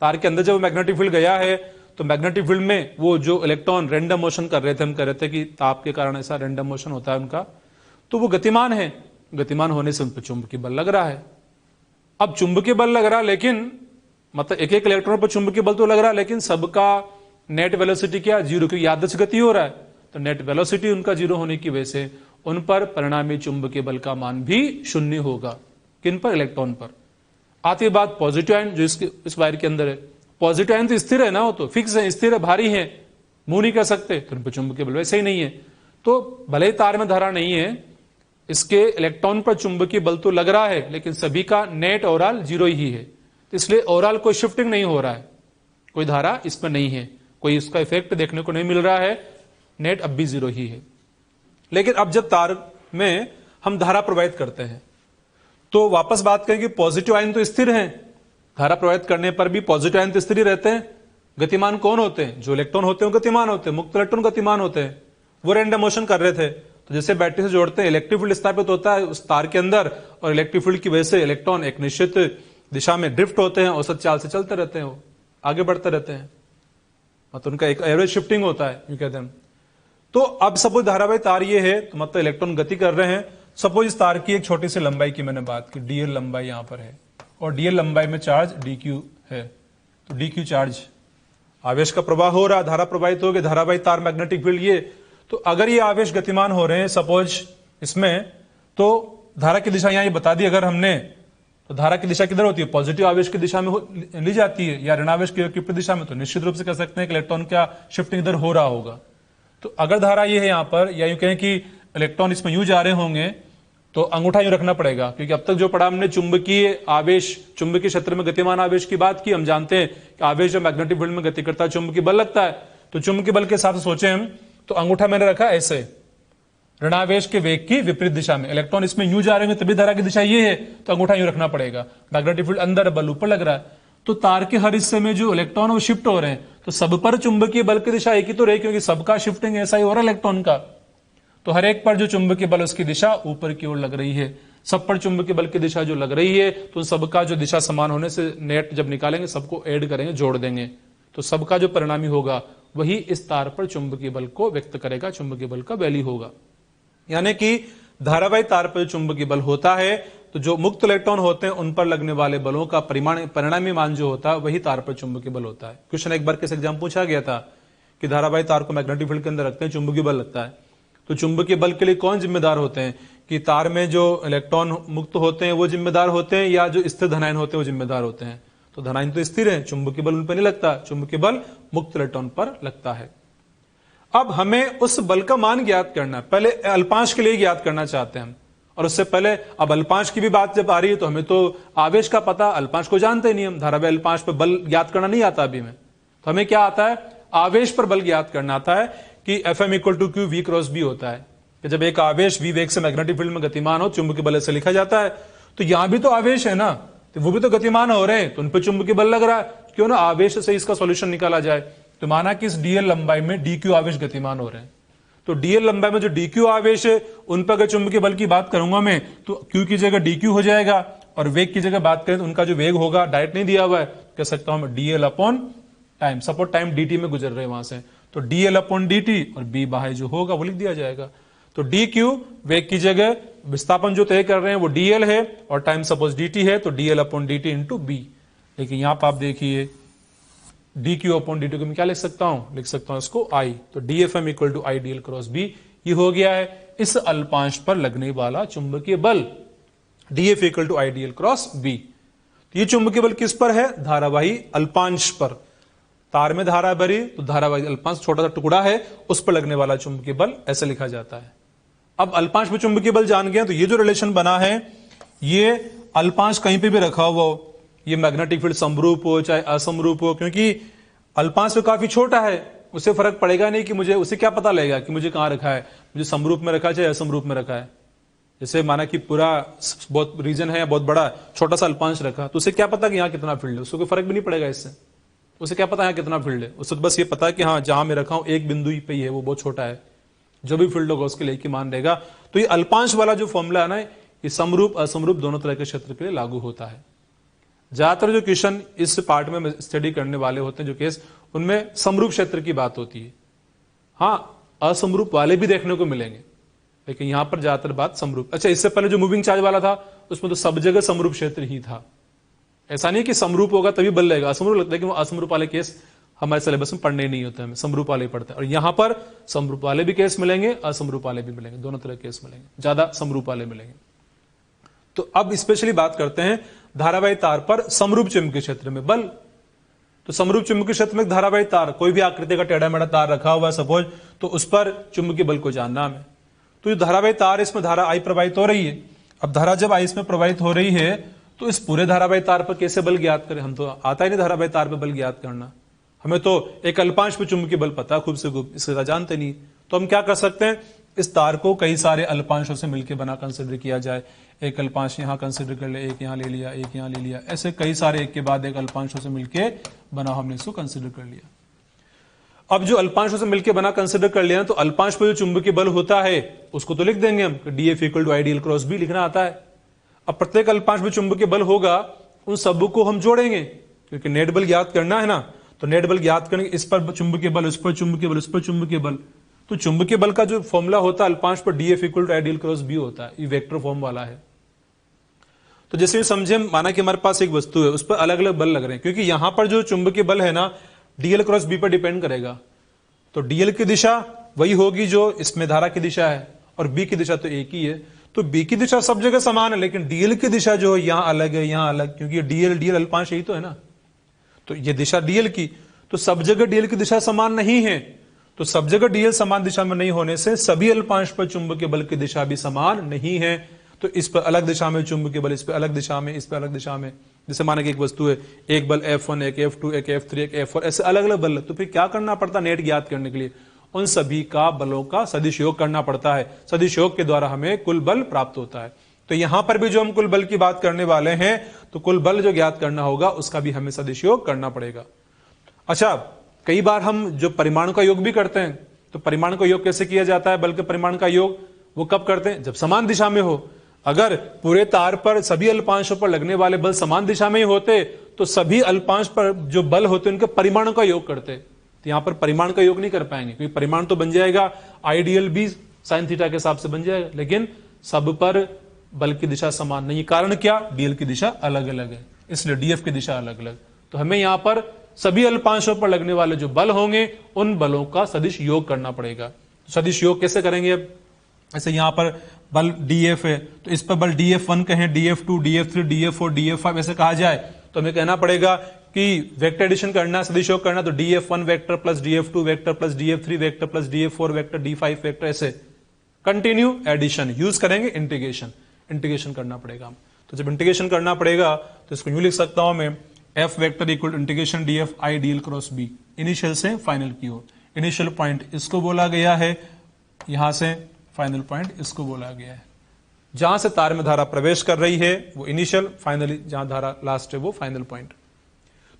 Speaker 1: तार के अंदर जब मैग्नेटिक फील्ड गया है तो मैग्नेटिक फील्ड में वो जो इलेक्ट्रॉन रैंडम मोशन कर रहे थे, हम कह रहे थे कि ताप के कारण ऐसा रैंडम मोशन होता है उनका, तो वो गतिमान है। गतिमान होने से उन पर चुंबकीय बल लग रहा है। अब चुंबकीय बल लग रहा है, लेकिन मतलब एक एक इलेक्ट्रॉन पर चुंबकीय बल तो लग रहा है, लेकिन सबका नेट वेलोसिटी क्या? जीरो, क्योंकि यादृच्छिक गति हो रहा है। तो नेट वेलोसिटी उनका जीरो होने की वजह से उन पर परिणामी चुंबकीय बल का मान भी शून्य होगा। किन पर? इलेक्ट्रॉन पर। आती है बात पॉजिटिव आयन, जो इस वायर के अंदर है। पॉजिटिव आयन तो स्थिर है ना, वो तो फिक्स है, स्थिर है, भारी है, मूव नहीं कर सकते, तो उन पर चुंबकीय बल वैसे ही नहीं है। तो भले ही तार में धारा नहीं है, इसके इलेक्ट्रॉन पर चुंबकीय बल तो लग रहा है, लेकिन सभी का नेट ओवरऑल जीरो ही है। तो इसलिए ओवरऑल कोई शिफ्टिंग नहीं हो रहा है, कोई धारा इसमें नहीं है, कोई इसका इफेक्ट देखने को नहीं मिल रहा है, नेट अब भी जीरो ही है। लेकिन अब जब तार में हम धारा प्रवाहित करते हैं तो वापस बात करें कि पॉजिटिव आयन तो स्थिर हैं, धारा प्रवाहित करने पर भी पॉजिटिव आयन तो स्थिर ही रहते हैं। गतिमान कौन होते हैं? जो इलेक्ट्रॉन होते हैं वो गतिमान होते हैं, मुक्त इलेक्ट्रॉन गतिमान होते हैं। वो रैंडम मोशन कर रहे थे। तो जैसे बैटरी से जोड़ते हैं, इलेक्ट्रिक फील्ड स्थापित होता है उस तार के अंदर, और इलेक्ट्रिक फील्ड की वजह से इलेक्ट्रॉन एक निश्चित दिशा में ड्रिफ्ट होते हैं, औसत चाल से चलते रहते हैं, वो आगे बढ़ते रहते हैं, मतलब उनका एक एवरेज शिफ्टिंग होता है, यूं कहते हैं। तो अब सपोज धारावाही तार ये है, तो मतलब इलेक्ट्रॉन गति कर रहे हैं। सपोज इस तार की एक छोटी सी लंबाई की मैंने बात की, डीएल लंबाई यहां पर है, और डीएल लंबाई में चार्ज डीक्यू है। तो डीक्यू चार्ज, आवेश का प्रवाह हो रहा, धारा प्रवाहित हो गई, धारावाही तार, मैग्नेटिक फील्ड ये। तो अगर ये आवेश गतिमान हो रहे हैं सपोज इसमें, तो धारा की दिशा यहां ये बता दी अगर हमने, तो धारा की दिशा किधर होती है? पॉजिटिव आवेश की दिशा में ली जाती है, या ऋणावेश की विपरीत दिशा में। तो निश्चित रूप से कह सकते हैं कि इलेक्ट्रॉन का शिफ्टिंग इधर हो रहा होगा। तो अगर धारा ये है यहां पर, या यूं कहें कि इलेक्ट्रॉन इसमें यूं जा रहे होंगे, तो अंगूठा यूं रखना पड़ेगा, क्योंकि अब तक जो पढ़ा हमने चुंबकीय आवेश, चुंबकीय क्षेत्र में गतिमान आवेश की बात की। हम जानते हैं कि आवेश जब मैग्नेटिक फील्ड में गति करता है चुंबकीय बल लगता है। तो चुंबकीय बल के हिसाब से सोचे हम, तो अंगूठा मैंने रखा ऐसे, ऋणावेश के वेग की विपरीत दिशा में। इलेक्ट्रॉन इसमें यूं जा रहे हैं, तभी धारा की दिशा ये है, तो अंगूठा यूं रखना पड़ेगा। मैग्नेटिक फील्ड अंदर, बल ऊपर लग रहा है, तो तार के हर हिस्से में जो इलेक्ट्रॉन वो शिफ्ट हो रहे हैं, तो सब पर चुंबकीय बल की दिशा एक ही तो रही, क्योंकि सबका शिफ्टिंग ऐसा ही हो रहा है इलेक्ट्रॉन का। तो हर एक पर जो चुंबकीय बल, उसकी दिशा ऊपर की ओर लग रही है। सब पर चुंबकीय बल की दिशा जो लग रही है, तो सबका जो दिशा समान होने से नेट जब निकालेंगे, सबको ऐड करेंगे, जोड़ देंगे, तो सबका जो परिणामी होगा वही इस तार पर चुंबकीय बल को व्यक्त करेगा, चुंबकीय बल का वैल्यू होगा। यानी कि धारावाही तार पर चुंबकीय बल होता है, तो जो मुक्त इलेक्ट्रॉन होते हैं उन पर लगने वाले बलों का परिणामी मान जो होता है वही तार पर चुंबकीय बल होता है। क्वेश्चन एक बार कैसे एग्जाम पूछा गया था कि धारावाही तार को मैग्नेटिक फील्ड के अंदर रखते हैं, चुंबकीय बल लगता है, तो चुंबकीय बल के लिए कौन जिम्मेदार होते हैं? कि तार में जो इलेक्ट्रॉन मुक्त होते हैं वो जिम्मेदार होते हैं, या जो स्थिर धनायन होते हैं वो जिम्मेदार होते हैं? तो धनायन तो स्थिर है, चुंबकीय बल उन पर नहीं लगता, चुंबकीय बल मुक्त इलेक्ट्रॉन पर लगता है। अब हमें उस बल का मान ज्ञात करना है। पहले अल्पांश के लिए ज्ञात करना चाहते हैं हम, और उससे पहले अब अल्पांश की भी बात जब आ रही है तो हमें तो आवेश का पता, अल्पांश को जानते नहीं हम, धारावाही अल्पांश पर बल ज्ञात करना नहीं आता अभी में। तो हमें क्या आता है? आवेश पर बल ज्ञात करना आता है कि Fm equal to Q V cross B होता है, कि जब एक आवेश v वेग से मैग्नेटिक फील्ड में गतिमान हो, चुंबकीय बल से लिखा जाता है। तो यहां भी तो आवेश है ना, तो वो भी तो गतिमान हो रहे हैं, तो उन पर चुंबकीय बल लग रहा है। क्यों ना आवेश से इसका सॉल्यूशन निकाला जाए। तो माना कि इस डीएल लंबाई में डीक्यू आवेश गतिमान हो रहे हैं, तो डीएल लंबाई में जो डीक्यू आवेश है उन पर अगर चुंबकीय बल की बात करूंगा मैं, तो क्यू की जगह डीक्यू हो जाएगा, और वेग की जगह बात करें तो उनका जो वेग होगा डायरेक्ट नहीं दिया हुआ है, कह सकता हूं मैं DL upon time. Support time dt में गुजर रहे हैं वहां से, तो डीएल अपॉन dt, और b बाह्य जो होगा वो लिख दिया जाएगा। तो dq वेग की जगह विस्थापन जो तय कर रहे हैं वो dl है, और टाइम सपोज dt है, तो dl अपॉन dt इंटू बी। लेकिन यहां पर आप देखिए D Q upon D T को मैं क्या लिख सकता हूं, लिख सकता हूं इसको आई। तो D F M equal to I D L cross B, ये हो गया है इस अल्पांश पर लगने वाला चुंबकीय बल, D F equal to I D L cross B. तो ये चुंबकीय बल किस पर है, धारावाही अल्पांश पर। तार में धारा भरी तो धारावाही अल्पांश छोटा सा टुकड़ा है, उस पर लगने वाला चुंबकीय बल ऐसे लिखा जाता है। अब अल्पांश में चुंबकीय बल जान गए तो ये जो रिलेशन बना है, ये अल्पांश कहीं पे भी रखा हुआ हो, ये मैग्नेटिक फील्ड समरूप हो चाहे असमरूप हो, क्योंकि अल्पांश तो काफी छोटा है, उससे फर्क पड़ेगा नहीं कि मुझे, उसे क्या पता लगेगा कि मुझे कहां रखा है, मुझे समरूप में रखा है चाहे असमरूप में रखा है। जैसे माना कि पूरा बहुत रीजन है, बहुत बड़ा छोटा सा अल्पांश रखा, तो उसे क्या पता कि यहाँ कितना फील्ड है, उसको कोई फर्क भी नहीं पड़ेगा इससे। उसे क्या पता यहाँ कितना फील्ड है, उसको बस ये पता है कि हाँ जहां मैं रखा हूं एक बिंदु पे ही है, वो बहुत छोटा है, जो भी फील्ड होगा उसके लिए की मान रहेगा। तो ये अल्पांश वाला जो फॉर्मूला है ना, ये समरूप असमरूप दोनों तरह के क्षेत्र के लिए लागू होता है। ज्यादातर जो क्वेश्चन इस पार्ट में स्टडी करने वाले होते हैं जो केस, उनमें समरूप क्षेत्र की बात होती है। हाँ असमरूप वाले भी देखने को मिलेंगे, लेकिन यहां पर ज्यादातर बात समरूप। अच्छा, इससे पहले जो मूविंग चार्ज वाला था उसमें तो सब जगह समरूप क्षेत्र ही था। ऐसा नहीं कि समरूप होगा तभी बल लगेगा, असमरूप लगता है, लेकिन वो असमरूप वाले केस हमारे सिलेबस में पढ़ने नहीं होते, हमें समरूप वाले ही पढ़ते हैं। और यहां पर समरूप वाले भी केस मिलेंगे, असमरूप वाले भी मिलेंगे, दोनों तरह केस मिलेंगे, ज्यादा समरूप वाले मिलेंगे। तो अब स्पेशली बात करते हैं धारावाही तार पर समरूप चुंबकीय क्षेत्र में बल। तो समरूप चुंबकीय क्षेत्र में धारावाही तार, कोई भी आकृति का टेढ़ा मेढ़ा तार रखा हुआ है सपोज, तो उस पर चुंबकीय बल को जानना हमें। तो ये धारावाही तार, इसमें धारा आई प्रवाहित हो रही है। अब धारा जब आई इसमें प्रवाहित हो रही है तो इस पूरे धारावाही तार पर कैसे बल ज्ञात करें, हम तो आता ही नहीं धारावाही तार पर बल ज्ञात करना। हमें तो एक अल्पांश पे चुंबकीय बल पता खूब से खूब, इसका जानते नहीं। तो हम क्या कर सकते हैं, इस तार को कई सारे अल्पांशों से मिलकर बना कंसिडर किया जाए। एक अल्पांश यहां कंसिडर कर ले, एक यहां ले लिया, एक यहां ले लिया, ऐसे कई सारे एक के बाद एक अल्पांशों से मिलकर बना हमने इसको कंसिडर कर लिया। अब जो अल्पांशों से मिलकर बना कंसिडर कर लिया, तो अल्पांश पर जो चुंबकीय बल होता है उसको तो लिख देंगे हम, D F equal to I D L cross B लिखना आता है। अब प्रत्येक अल्पांश में चुंबकीय बल होगा, उन सब को हम जोड़ेंगे, क्योंकि नेट बल ज्ञात करना है ना। तो नेट बल ज्ञात करेंगे, इस पर चुंबकीय बल, उस पर चुंबकीय बल, उस पर चुंबकीय बल। तो चुंबकीय बल का जो फॉर्मूला होता है अल्पांश पर D F equal to I D L cross B होता है, ये वेक्टर फॉर्म वाला है। तो जैसे समझे, माना कि हमारे पास एक वस्तु है, उस पर अलग अलग बल लग रहे हैं, क्योंकि यहां पर जो चुंबकीय बल है ना, डीएल क्रॉस बी पर डिपेंड करेगा। तो डीएल की दिशा वही होगी जो इसमें धारा की दिशा है, और बी की दिशा तो एक ही है। तो बी की दिशा सब जगह समान है, लेकिन डीएल की दिशा जो है यहां अलग है, यहां अलग, क्योंकि डीएल अल्पांश यही तो है ना। तो ये दिशा डीएल की, तो सब जगह डीएल की दिशा समान नहीं है। तो सब जगह डीएल समान दिशा में नहीं होने से सभी अल्पांश पर चुंबकीय बल की दिशा भी समान नहीं है। तो इस पर अलग दिशा में चुंबकीय बल, इस पर अलग दिशा में, इस पर अलग दिशा में। जैसे माना कि एक वस्तु है, एक बल F1, एक F2, एक F3, एक F4, ऐसे अलग अलग बल। तो फिर क्या करना पड़ता नेट ज्ञात करने के लिए, उन सभी का बलों का सदिश योग करना पड़ता है। सदिश योग के द्वारा हमें कुल बल प्राप्त होता है। तो यहां पर भी जो हम कुल बल की बात करने वाले हैं, तो कुल बल जो ज्ञात करना होगा उसका भी हमें सदिश योग करना पड़ेगा। अच्छा, कई बार हम जो परिमाण का योग भी करते हैं, तो परिमाण का योग कैसे किया जाता है, बल के परिमाण का योग वो कब करते हैं, जब समान दिशा में हो। अगर पूरे तार पर सभी अल्पांशों पर लगने वाले बल समान दिशा में ही होते, तो सभी अल्पांश पर जो बल होते उनके परिमाणों का योग करते। तो यहां पर परिमाण का योग नहीं कर पाएंगे, क्योंकि परिमाण तो बन जाएगा आइडियल भी साइन थीटा के हिसाब से बन जाएगा, लेकिन सब पर बल की दिशा समान नहीं। कारण क्या, डीएल की दिशा अलग अलग है, इसलिए डीएफ की दिशा अलग अलग। तो हमें यहां पर सभी अल्पांशों पर लगने वाले जो बल होंगे उन बलों का सदिश योग करना पड़ेगा। सदिश योग कैसे करेंगे, अब ऐसे यहां पर बल डीएफ है, तो इस पर बल डीएफ1 कहें, डीएफ2, डीएफ3, डीएफ4, डीएफ5 ऐसे कहा जाए, तो हमें कहना पड़ेगा कि वेक्टर एडिशन करना, सदिश योग करना, तो d F one vector plus d F two vector plus d F three vector plus d F four vector, d five vector, ऐसे कंटिन्यू एडिशन यूज करेंगे। इंटीग्रेशन करना पड़ेगा। तो जब इंटीग्रेशन करना पड़ेगा तो इसको यूं लिख सकता हूं मैं, F vector equal integration d F I d L cross B, initial से फाइनल की ओर। इनिशियल पॉइंट इसको बोला गया है, यहां से फाइनल पॉइंट इसको बोला गया है। जहां से तार में धारा प्रवेश कर रही है वो इनिशियल, फाइनली जहां धारा लास्ट है वो फाइनल पॉइंट।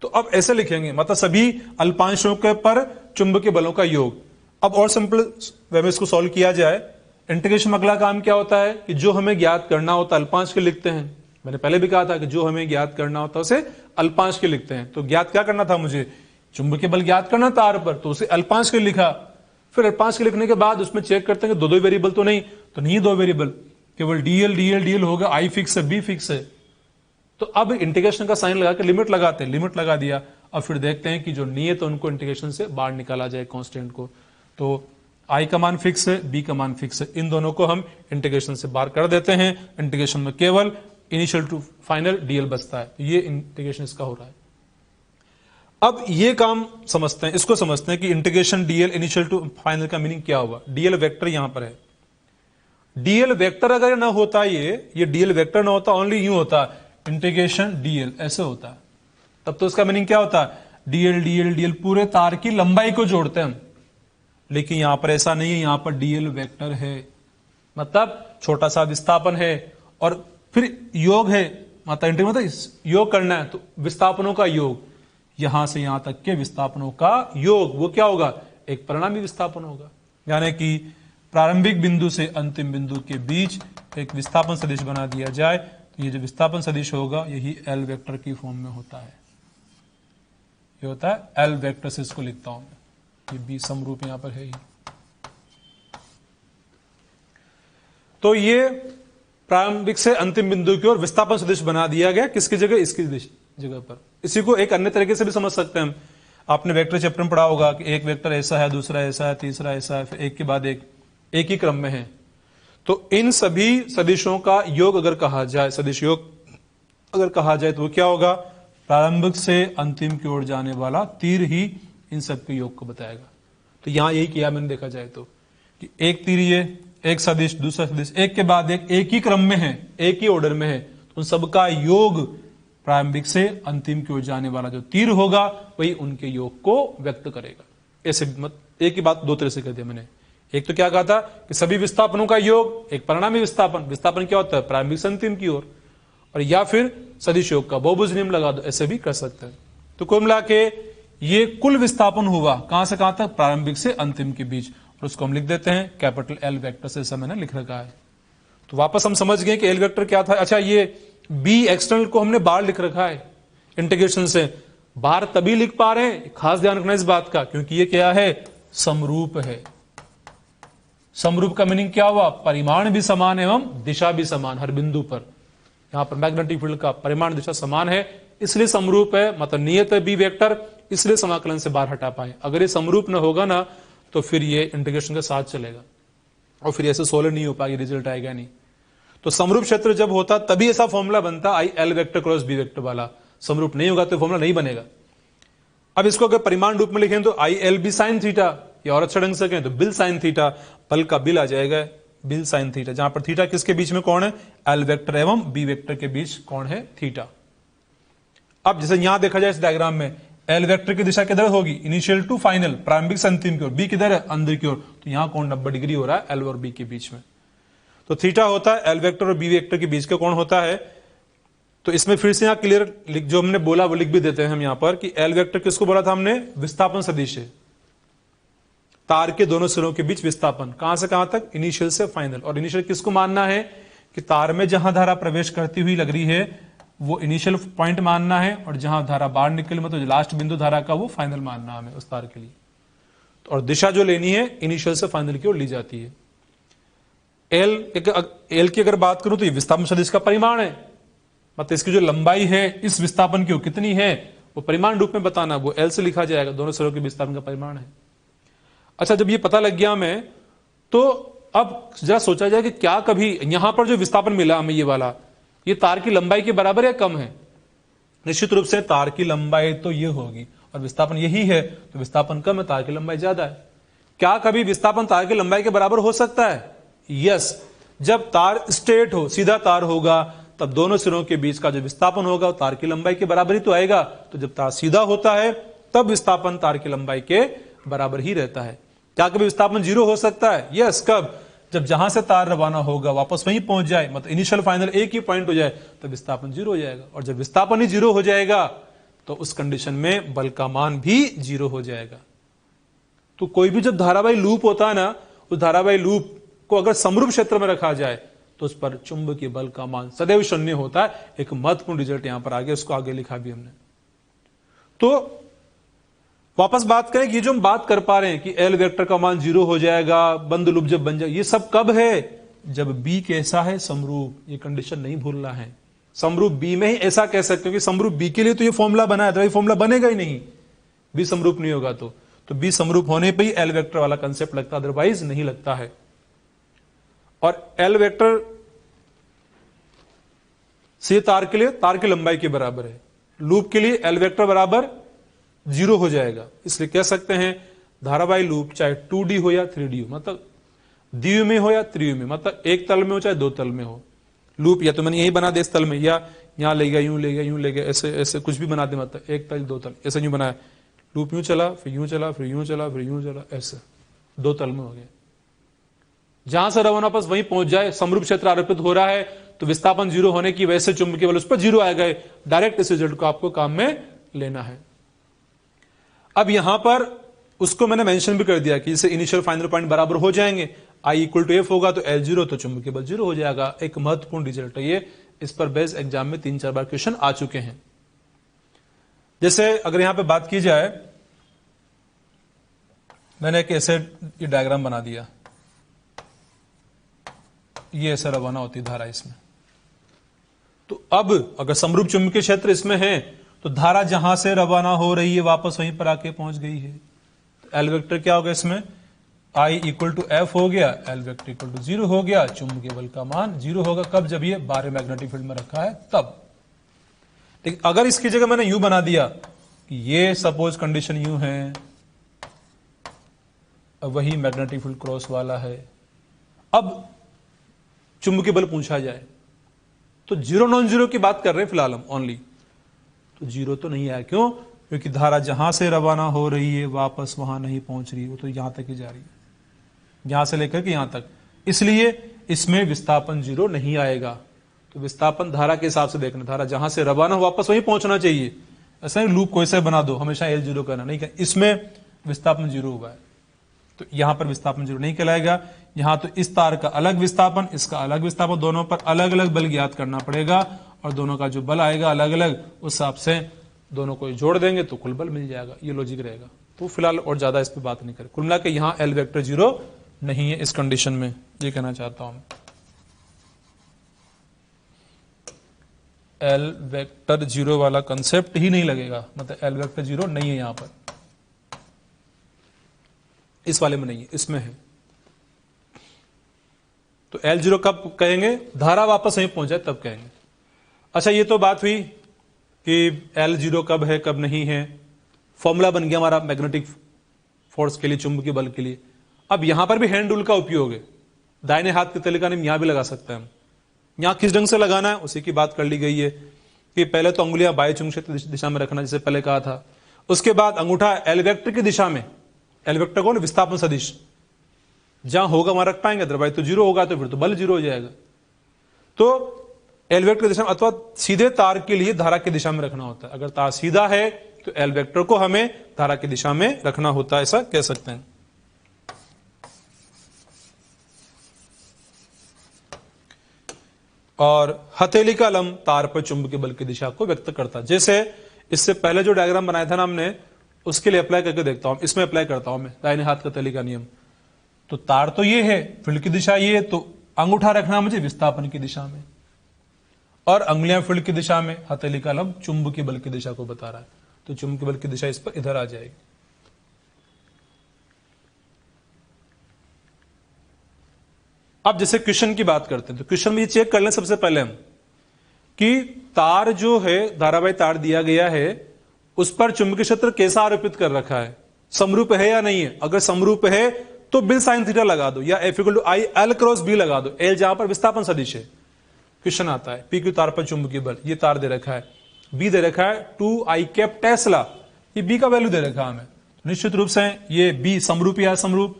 Speaker 1: तो अब ऐसे लिखेंगे, मतलब सभी अल्पांशों के पर चुंबकीय बलों का योग। अब और सिंपल वे में इसको सॉल्व किया जाए, इंटीग्रेशन में अगला काम क्या होता है कि जो हमें ज्ञात करना होता है अल्पांश के लिखते हैं। मैंने पहले भी कहा था कि जो हमें ज्ञात करना होता है उसे अल्पांश के लिखते हैं। तो ज्ञात क्या करना था मुझे, चुंबकीय बल ज्ञात करना तार पर, तो उसे अल्पांश के लिखा। फिर अल्पांश के लिखने के बाद उसमें चेक करते हैं कि दो वेरिएबल तो नहीं, तो नहीं दो वेरिएबल, केवल डीएल डीएल डीएल होगा, आई फिक्स है, बी फिक्स है। तो अब इंटीग्रेशन का साइन लगा के लिमिट लगाते हैं, लिमिट लगा दिया। अब फिर देखते हैं कि जो नियत है उनको इंटीग्रेशन से बाहर निकाला जाए कांस्टेंट को। तो आई का मान फिक्स है, बी का मान फिक्स है, इन दोनों को हम इंटीग्रेशन से बाहर कर देते हैं। इंटीग्रेशन में केवल इनिशियल टू फाइनल डीएल बचता है। ये इंटीग्रेशन इसका हो रहा है। अब ये काम समझते हैं, इसको समझते हैं कि integration DL initial to final का मीनिंग क्या हुआ। डीएल वेक्टर यहां पर है, डीएल वेक्टर अगर ना होता ये डीएल वेक्टर ना होता, ओनली यूं होता इंटीग्रेशन डीएल, ऐसे होता, तब तो उसका मीनिंग क्या होता, डीएल डीएल डीएल, पूरे तार की लंबाई को जोड़ते हैं हम। लेकिन यहां पर ऐसा नहीं है, यहां पर डीएल वेक्टर है, मतलब छोटा सा विस्थापन है और फिर योग है, मतलब योग करना है तो विस्थापनों का योग, यहां से यहां तक के विस्थापनों का योग, वो क्या होगा, एक परिणामी विस्थापन होगा। यानी कि प्रारंभिक बिंदु से अंतिम बिंदु के बीच एक विस्थापन सदिश बना दिया जाए तो ये जो विस्थापन सदिश होगा यही एल वेक्टर की फॉर्म में होता है। ये होता है एल वेक्टर से, इसको लिखता हूं मैं, ये बी समरूप यहां पर है ही। तो ये प्रारंभिक से अंतिम बिंदु की ओर विस्थापन सदिश बना दिया गया, किसकी जगह, इसकी जगह पर। इसी को एक अन्य तरीके से भी समझ सकते हैं हम। आपने वेक्टर चैप्टर में पढ़ा होगा कि एक वेक्टर ऐसा है, दूसरा ऐसा है, तीसरा ऐसा है, फिर एक के बाद एक ही क्रम में है। तो इन सभी सदिशों का योग अगर कहा जाए, सदिश योग अगर कहा जाए तो वो क्या होगा, प्रारंभिक से अंतिम की ओर जाने वाला तीर ही इन सब के योग को बताएगा। तो यहां यही किया मैंने, देखा जाए तो कि एक तीर ये, एक सदिश, दूसरा सदिश, एक के बाद एक ही क्रम में है, एक ही ऑर्डर में है, तो उन सबका योग प्रारंभिक से अंतिम की ओर जाने वाला जो तीर होगा वही उनके योग को व्यक्त करेगा। ऐसे मत, एक ही बात दो तरह से कह दिया मैंने। एक तो क्या कहा था कि सभी विस्थापनों का योग एक परिणामी विस्थापन, विस्थापन क्या होता है, प्रारंभिक से अंतिम की ओर, और या फिर सदिश योग का बहुभुज नियम लगा दो, ऐसे भी कर सकते हैं। तो कुल मिला के ये कुल विस्थापन हुआ कहां से कहां तक, प्रारंभिक से अंतिम के बीच, और उसको हम लिख देते हैं कैपिटल एल वेक्टर से, ऐसा मैंने लिख रखा है। तो वापस हम समझ गए कि एल वेक्टर क्या था। अच्छा, ये बी एक्सटर्नल को हमने बाहर लिख रखा है इंटीग्रेशन से, बाहर तभी लिख पा रहे हैं, खास ध्यान रखना इस बात का, क्योंकि ये क्या है, समरूप है। समरूप का मीनिंग क्या हुआ, परिमाण भी समान एवं दिशा भी समान हर बिंदु पर। यहां पर मैग्नेटिक फील्ड का परिमाण दिशा समान है, इसलिए समरूप है, मतलब नियत है बी वेक्टर, इसलिए समाकलन से बाहर हटा पाए। अगर ये समरूप न होगा ना तो फिर ये इंटीग्रेशन के साथ चलेगा और फिर ऐसे सोल्व नहीं हो पाएगी, रिजल्ट आएगा नहीं। तो समरूप क्षेत्र जब होता तभी ऐसा फॉर्मूला बनता, I L vector cross B vector वाला। समरूप नहीं होगा तो फॉर्मूला नहीं बनेगा। अब इसको अगर परिमाण रूप में लिखें तो I L B sine theta, या और अच्छा ढंग से कहें तो बिल साइन थीटा, पल का बिल आ जाएगा बिल साइन थीटा, जहां पर थीटा किसके बीच में कोण है, एल वेक्टर एवं बी वेक्टर के बीच कोण है थीटा। अब जैसे यहां देखा जाए इस डायग्राम में, एल वेक्टर की दिशा किधर होगी, इनिशियल टू फाइनल, प्रारंभिक से अंतिम की ओर, बी किधर है, अंदर की ओर, तो यहां कोण 90 डिग्री हो रहा है एल और बी के बीच में। तो थीटा होता है एल वेक्टर और बी वेक्टर के बीच का कोण होता है। तो इसमें फिर से यहां क्लियर जो हमने बोला वो लिख भी देते हैं हम यहां पर कि एल वेक्टर किसको बोला था हमने, विस्थापन सदिश है, तार के दोनों सिरों के बीच विस्थापन, कहां से कहां तक, इनिशियल से फाइनल। और इनिशियल किसको मानना है कि तार में जहां धारा प्रवेश करती हुई लग रही है वो इनिशियल पॉइंट मानना है, और जहां धारा बाहर निकल मतलब जो लास्ट बिंदु धारा का वो फाइनल मानना हमें उस तार के लिए। और दिशा जो लेनी है इनिशियल से फाइनल की ओर ली जाती है। एल की अगर बात करूं तो ये विस्थापन सदिश का परिमाण है, मतलब इसकी जो लंबाई है इस विस्थापन की कितनी है वो परिमाण रूप में बताना, वो एल से लिखा जाएगा, दोनों सिरों के विस्थापन का परिमाण है। अच्छा, जब ये पता लग गया हमें तो अब जरा सोचा जाए कि क्या कभी यहां पर जो विस्थापन मिला हमें ये वाला, ये तार की लंबाई के बराबर या कम है। निश्चित रूप से तार की लंबाई तो ये होगी और विस्थापन यही है, तो विस्थापन कम है, तार की लंबाई ज्यादा है। क्या कभी विस्थापन तार की लंबाई के बराबर हो सकता है, यस। जब तार स्ट्रेट हो, सीधा तार होगा, तब दोनों सिरों के बीच का जो विस्थापन होगा वो तार की लंबाई के बराबर ही तो आएगा। तो जब तार सीधा होता है तब विस्थापन तार की लंबाई के बराबर ही रहता है। क्या कभी विस्थापन जीरो हो सकता है, यस। कब, जब जहां से तार रवाना होगा वापस वहीं पहुंच जाए, मतलब इनिशियल फाइनल एक ही पॉइंट हो जाए, तो विस्थापन जीरो हो जाएगा। और जब विस्थापन ही जीरो हो जाएगा तो उस कंडीशन में बल का मान भी जीरो हो जाएगा। तो कोई भी जब धारावाही लूप होता है ना, उस धारावाही लूप को अगर समरूप क्षेत्र में रखा जाए तो उस पर चुंबकीय बल का मान सदैव शून्य होता है। एक महत्वपूर्ण रिजल्ट यहां पर आगे, उसको आगे लिखा भी हमने। तो वापस बात करें कि जो हम बात कर पा रहे हैं कि एल वेक्टर का मान जीरो हो जाएगा, बंद लूप जब बन जाए, ये सब कब है, जब बी कैसा है, समरूप। ये कंडीशन नहीं भूलना है, समरूप बी में ही ऐसा कह सकते हो कि समरूप बी के लिए तो ये फॉर्मूला बना है, तो ये फॉर्मूला बनेगा ही नहीं, बी समरूप नहीं होगा तो बी समरूप होने पे ही एल वेक्टर वाला कंसेप्ट लगता है, अदरवाइज नहीं लगता है। और एल वेक्टर से तार के लिए तार की लंबाई के बराबर है, लूप के लिए एल वेक्टर बराबर 0 हो जाएगा। इसलिए कह सकते हैं धारावाही लूप चाहे 2D हो या 3D हो, मतलब द्विविमीय में हो या त्रिविमीय में, मतलब एक तल में हो चाहे दो तल में हो, लूप या तो मैंने यही बना दे इस तल में, या यहां ले गया, यूं ले गया, यूं ले गया, ऐसे ऐसे कुछ भी बना दे, मतलब एक तल दो तल, ऐसे यूं बनाया, लूप यूं चला, फिर यूं चला, फिर यूं चला, फिर यूं चला, ऐसे दो तल में हो गया। जहां से रवाना पास वहीं पहुंच जाए, समरूप क्षेत्र आरोपित हो रहा है, तो विस्थापन 0 होने की वजह से चुंबकीय बल उस पर 0 आएगा। डायरेक्ट इस रिजल्ट को आपको काम में लेना है। अब यहां पर उसको मैंने मेंशन भी कर दिया कि इसे इनिशियल फाइनल पॉइंट बराबर हो जाएंगे, I = F होगा तो L0, तो चुंबकीय बल 0 हो जाएगा। एक महत्वपूर्ण रिजल्ट है ये, इस पर बेस एग्जाम में 3-4 बार क्वेश्चन आ चुके हैं। जैसे अगर यहां पे बात की जाए, मैंने एक ऐसे ये डायग्राम बना दिया, ये ऐसा रवाना होती धारा इसमें, तो अब अगर समरूप चुंबकीय क्षेत्र इसमें है तो धारा जहां से रवाना हो रही है वापस वहीं पर आके पहुंच गई है। तो एल वेक्टर क्या होगा इसमें, I = F हो गया, एल वेक्टर = 0 हो गया, चुंबकीय बल का मान 0 होगा। कब, जब ये बाहर मैग्नेटिक फील्ड में रखा है तब। लेकिन अगर इसकी जगह मैंने यूं बना दिया कि ये सपोज कंडीशन यूं है, अब वही मैग्नेटिक फील्ड क्रॉस वाला है, अब चुंबकीय बल पूछा जाए तो 0 नॉन 0 की बात कर रहे हैं फिलहाल हम ओनली, तो 0 तो नहीं आया। क्यों? क्योंकि धारा जहां से रवाना हो रही है वापस वहां नहीं पहुंच रही, वो तो यहां तक ही जा रही है, यहां से लेकर के यहां तक, इसलिए इसमें विस्थापन 0 नहीं आएगा। तो विस्थापन धारा के हिसाब से देखना, धारा जहां से रवाना हो वापस वहीं पहुंचना चाहिए। ऐसा नहीं लूप कोई से बना दो हमेशा L0 करना, नहीं कर, इसमें विस्थापन 0 हुआ है तो यहां पर विस्थापन 0 नहीं कहलाएगा। यहां तो इस तार का अलग विस्थापन, इसका अलग विस्थापन, दोनों पर अलग अलग बल ज्ञात करना पड़ेगा, और दोनों का जो बल आएगा अलग अलग, उस हिसाब से दोनों को जोड़ देंगे तो कुल बल मिल जाएगा। ये लॉजिक रहेगा। तो फिलहाल और ज्यादा इस पर बात नहीं करें। कुल मिला के यहां एल वेक्टर 0 नहीं है इस कंडीशन में, ये कहना चाहता हूं। एल वेक्टर 0 वाला कंसेप्ट ही नहीं लगेगा, मतलब एल वेक्टर 0 नहीं है यहां पर, इस वाले में नहीं है, इसमें है। तो L0 कब कहेंगे, धारा वापस वहीं पहुंच जाए तब कहेंगे। अच्छा, ये तो बात हुई कि L0 कब है कब नहीं है, फॉर्मूला बन गया हमारा मैग्नेटिक फोर्स के लिए, चुंबकीय बल के लिए। अब यहां पर भी हैंड रूल का उपयोग है, दाहिने हाथ के तले का नियम यहां भी लगा सकते हैं हम। यहां किस ढंग से लगाना है उसी की बात कर ली गई है कि पहले तो अंगुलियां बाह्य चुंबकीय क्षेत्र दिशा में रखना, जैसे पहले कहा था। उसके बाद अंगूठा एल वेक्टर की दिशा में, एल वेक्टर कौन, विस्थापन सदिश, जहां होगा वहां रख पाएंगे, अदरवाइज तो 0 होगा तो फिर तो बल 0 हो जाएगा। तो एल वेक्टर की दिशा में अथवा सीधे तार के लिए धारा की दिशा में रखना होता है। अगर तार सीधा है तो एल वेक्टर को हमें धारा की दिशा में रखना होता है, ऐसा कह सकते हैं। और हथेली का लंब तार पर चुंबकीय बल की दिशा को व्यक्त करता है। जैसे इससे पहले जो डायग्राम बनाया था ना हमने, उसके लिए अप्लाई करके देखता हूं, इसमें अप्लाई करता हूं मैं दाहिने हाथ का तली का नियम। तो तार तो ये है, फील्ड की दिशा ये है, तो अंगूठा रखना मुझे विस्थापन की दिशा में और अंगुलियां फील्ड की दिशा में, हथेली का लंब चुंबकीय बल की दिशा को बता रहा है, तो चुंबकीय बल की दिशा इस पर इधर आ जाएगी। अब जैसे क्वेश्चन की बात करते हैं, तो क्वेश्चन में ये चेक कर लें सबसे पहले हम कि तार जो है, धारावाही तार दिया गया है, उस पर चुंबकीय क्षेत्र कैसा आरोपित कर रखा है, समरूप है या नहीं है। अगर समरूप है तो बिल साइन थीटा लगा दो, या F = I L × B लगा दो। L जहां पर विस्थापन सदिश है। क्वेश्चन आता है PQ तार पर चुंबकीय बल, ये तार दे रखा है, B दे रखा है 2I कैप टेस्ला, ये B का वैल्यू दे रखा है हमें। निश्चित रूप से ये B समरूप या समरूप,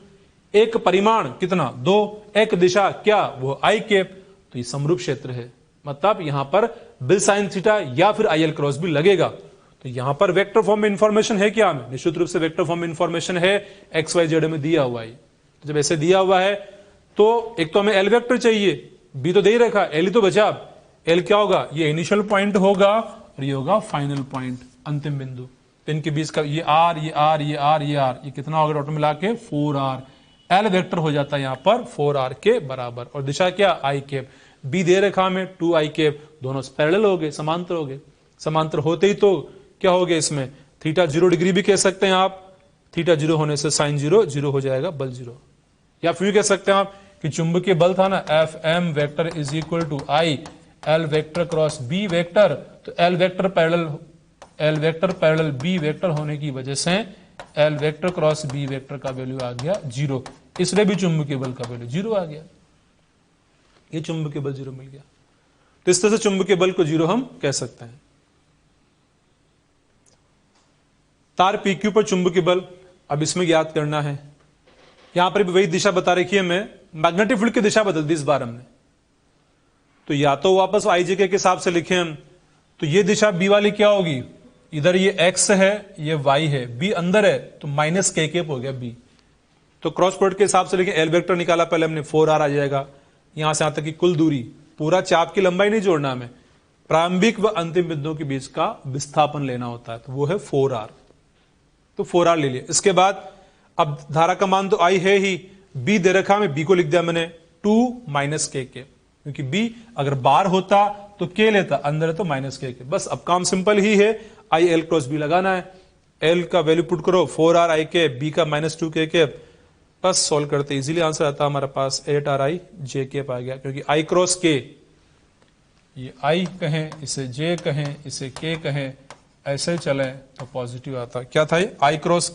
Speaker 1: एक परिमाण कितना 2, एक दिशा क्या वो I कैप, तो ये समरूप क्षेत्र है। मतलब यहां पर बिल साइन थीटा या फिर IL × B लगेगा। तो यहां पर वेक्टर फॉर्म में इंफॉर्मेशन है क्या हमें, निश्चित रूप से वेक्टर फॉर्म में इंफॉर्मेशन है, XYZ में दिया हुआ है। तो जब ऐसे दिया हुआ है तो एक तो हमें एल वेक्टर चाहिए, बी तो दे ही रखा, एल ही तो बचा। एल क्या होगा, ये इनिशियल पॉइंट होगा और ये होगा फाइनल पॉइंट, अंतिम बिंदु। तो इनके बीच का ये आर, ये आर, ये आर, ये आर, ये कितना होगा टोटल मिला के 4R। एल वेक्टर हो जाता है यहां पर 4R के बराबर, और दिशा क्या I कैप। बी दे रखा में 2i कैप, दोनों पैरेलल हो गए, समांतर हो गए। समांतर होते ही तो क्या हो गया इसमें, थीटा 0 डिग्री भी कह सकते हैं आप, थीटा 0 होने से साइन 0 0 हो जाएगा, बल 0। या फिर कह सकते हैं आप कि चुंबकीय बल था ना F M vector is equal to I L vector cross B vector, तो L vector parallel B vector होने की वजह से L vector cross B vector का वैल्यू आ गया 0, इसलिए भी चुंबकीय बल का वैल्यू 0 आ गया, ये चुंबकीय बल 0 मिल गया। तो इस तरह से चुंबकीय बल को 0 हम कह सकते हैं। तार PQ पर चुंबकीय बल, अब इसमें ज्ञात करना है। यहां पर भी वही दिशा बता रखी है, मैं मैग्नेटिक फील्ड की दिशा बदल दी इस बार हमने, तो या तो वापस IJ के हिसाब से लिखे हम, तो ये दिशा B वाली क्या होगी, इधर ये X है ये Y है, B अंदर है तो माइनस K कैप हो गया B, तो क्रॉस प्रोडक्ट के हिसाब से लिखे, L वेक्टर निकाला पहले हमने 4r आ जाएगा, यहां से यहां तक की कुल दूरी, पूरा चाप की लंबाई नहीं जोड़ना हमें, प्रारंभिक व अंतिम बिंदुओं के बीच का विस्थापन लेना होता है, तो वो है 4r, तो 4r ले लिया। इसके बाद अब धारा का मान तो I है ही, B दे रखा में, B को लिख दिया मैंने 2 माइनस K के, क्योंकि B अगर बाहर होता तो K लेता, अंदर है तो माइनस K के। बस अब काम सिंपल ही है, I L क्रॉस B लगाना है, L का वैल्यू पुट करो 4r I के, B का माइनस 2K के, बस सॉल्व करते इजीली आंसर आता हमारे पास 8r I J के आ गया, क्योंकि I क्रॉस K, ये I कहें इसे J कहें इसे K कहें, ऐसे चले तो पॉजिटिव आता। क्या था ये, I cross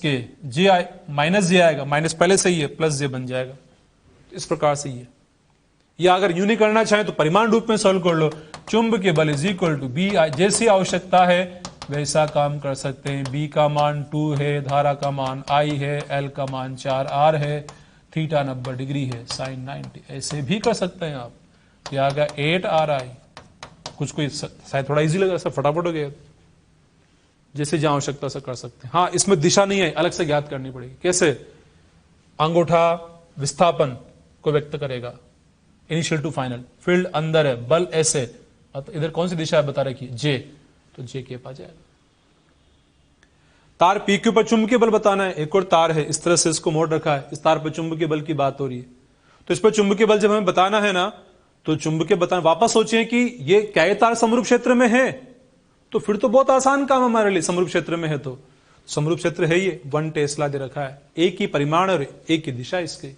Speaker 1: K J I minus J आएगा, माइनस पहले से ही है, प्लस J बन जाएगा, इस प्रकार से ये। या अगर यूं नहीं करना चाहे तो परिमाण रूप में सॉल्व कर लो, चुंबकीय बल इज इक्वल टू बी, जैसी आवश्यकता है वैसा काम कर सकते हैं। बी का मान 2 है, धारा का मान I है, L का मान 4r है, थीटा 90 डिग्री है, साइन 90, ऐसे भी कर सकते हैं आप। क्या आ गया 8r I, कुछ कोई शायद थोड़ा इजी लगा, फटाफट हो गया, जैसे जहां आवश्यकता से कर सकते हैं। हाँ, इसमें दिशा नहीं है, अलग से ज्ञात करनी पड़ेगी। कैसे, अंगूठा विस्थापन को व्यक्त करेगा, इनिशियल टू फाइनल, फील्ड अंदर है, बल ऐसे, इधर कौन सी दिशा है बता रखी है, J, तो J के पास जाएगा। तार PQ पर चुंबकीय बल बताना है, एक और तार है, इस तरह से इसको मोड़ रखा है, इस तार पर चुंबकीय बल की बात हो रही है, तो इस पर चुंबकीय बल जब हमें बताना है ना, तो चुंबकीय बताना, वापस सोचिए कि ये क्या ये तार समरूप क्षेत्र में है, तो फिर तो बहुत आसान काम हमारे लिए, समरूप क्षेत्र में है तो समरूप क्षेत्र है ये 1 टेस्ला दे रखा है, एक ही परिमाण और एक ही दिशा इसकी,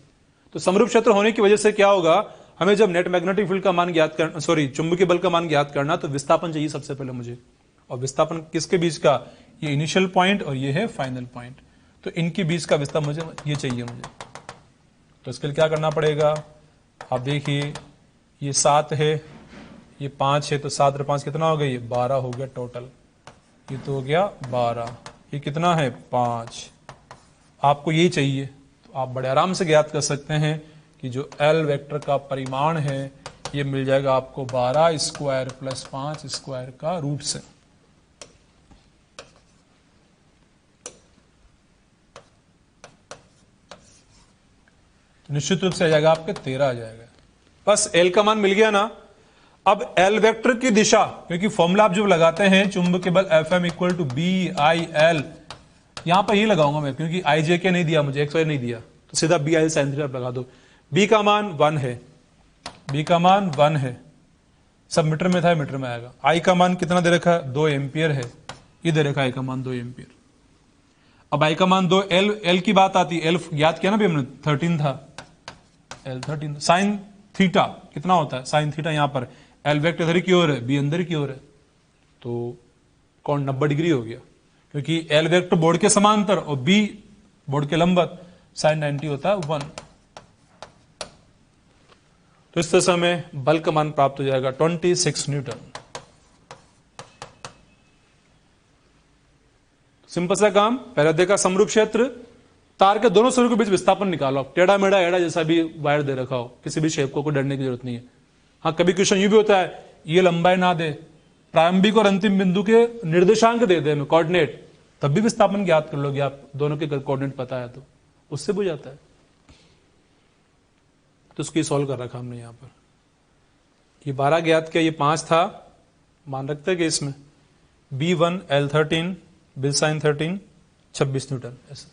Speaker 1: तो समरूप क्षेत्र होने की वजह से क्या होगा, हमें जब नेट मैग्नेटिक फील्ड का मान ज्ञात करना, सॉरी चुंबकीय बल का मान ज्ञात करना, तो विस्थापन चाहिए सबसे पहले मुझे, और विस्थापन किसके बीच का, ये इनिशियल पॉइंट और ये है फाइनल पॉइंट, तो इनके बीच का विस्थापन मुझे ये चाहिए मुझे। तो इसके लिए क्या करना पड़ेगा, आप देखिए ये 7 है, ये 5 है, तो 7 और 5 कितना हो गया, ये 12 हो गया टोटल, ये तो हो गया 12, ये कितना है 5, आपको यही चाहिए, तो आप बड़े आराम से ज्ञात कर सकते हैं कि जो L वेक्टर का परिमाण है ये मिल जाएगा आपको 12 स्क्वायर प्लस 5 स्क्वायर का रूट से। तो निश्चित रूप से आ जाएगा आपके 13 आ जाएगा। बस L का मान मिल गया ना। अब L वेक्टर की दिशा, क्योंकि फॉर्मूला आप जब लगाते हैं चुंबकीय बल Fm इक्वल टू BIL, यहां पर ही लगाऊंगा मैं, क्योंकि IJ के नहीं दिया मुझे, XY नहीं दिया, तो सीधा BIL साइन थीटा लगा दो। B का मान 1 है, B का मान 1 है, सब मीटर में था, मीटर में आएगा। I का मान कितना दे रखा है, 2 एम्पियर है, ये दे रखा है I का मान 2 एम्पियर। अब I का मान 2, L की बात आती है, L याद किया ना भी हमने, 13 था, L 13, साइन थीटा कितना होता है, साइन थीटा यहां पर L वेक्टर इधर की ओर है, B अंदर की ओर है, तो कौन 90 डिग्री हो गया, क्योंकि L वेक्टर बोर्ड के समांतर और B बोर्ड के लंबवत, साइन 90 होता है 1। तो इस तरह से हमें बल का मान प्राप्त हो जाएगा 26 न्यूटन। सिंपल सा काम, पहले देखा समरूप क्षेत्र, तार के दोनों सिरों के बीच विस्थापन निकालो, टेढ़ा मेढ़ा एड़ा जैसा भी वायर दे रखा हो, किसी भी शेप को कोई डरने की जरूरत नहीं है। हाँ, कभी क्वेश्चन यूं भी होता है, ये लंबाई ना दे, प्रारंभिक और अंतिम बिंदु के निर्देशांक दे दे हमें, कोऑर्डिनेट, तब भी विस्थापन ज्ञात कर लोगे आप, दोनों के कोऑर्डिनेट पता है तो उससे बुझ जाता है। तो उसको सॉल्व कर रखा हमने यहां पर, ये 12 ज्ञात किया, ये 5 था, मान रखते हैं कि इसमें B1 L13 bill sign 13 26 Newton ऐसा।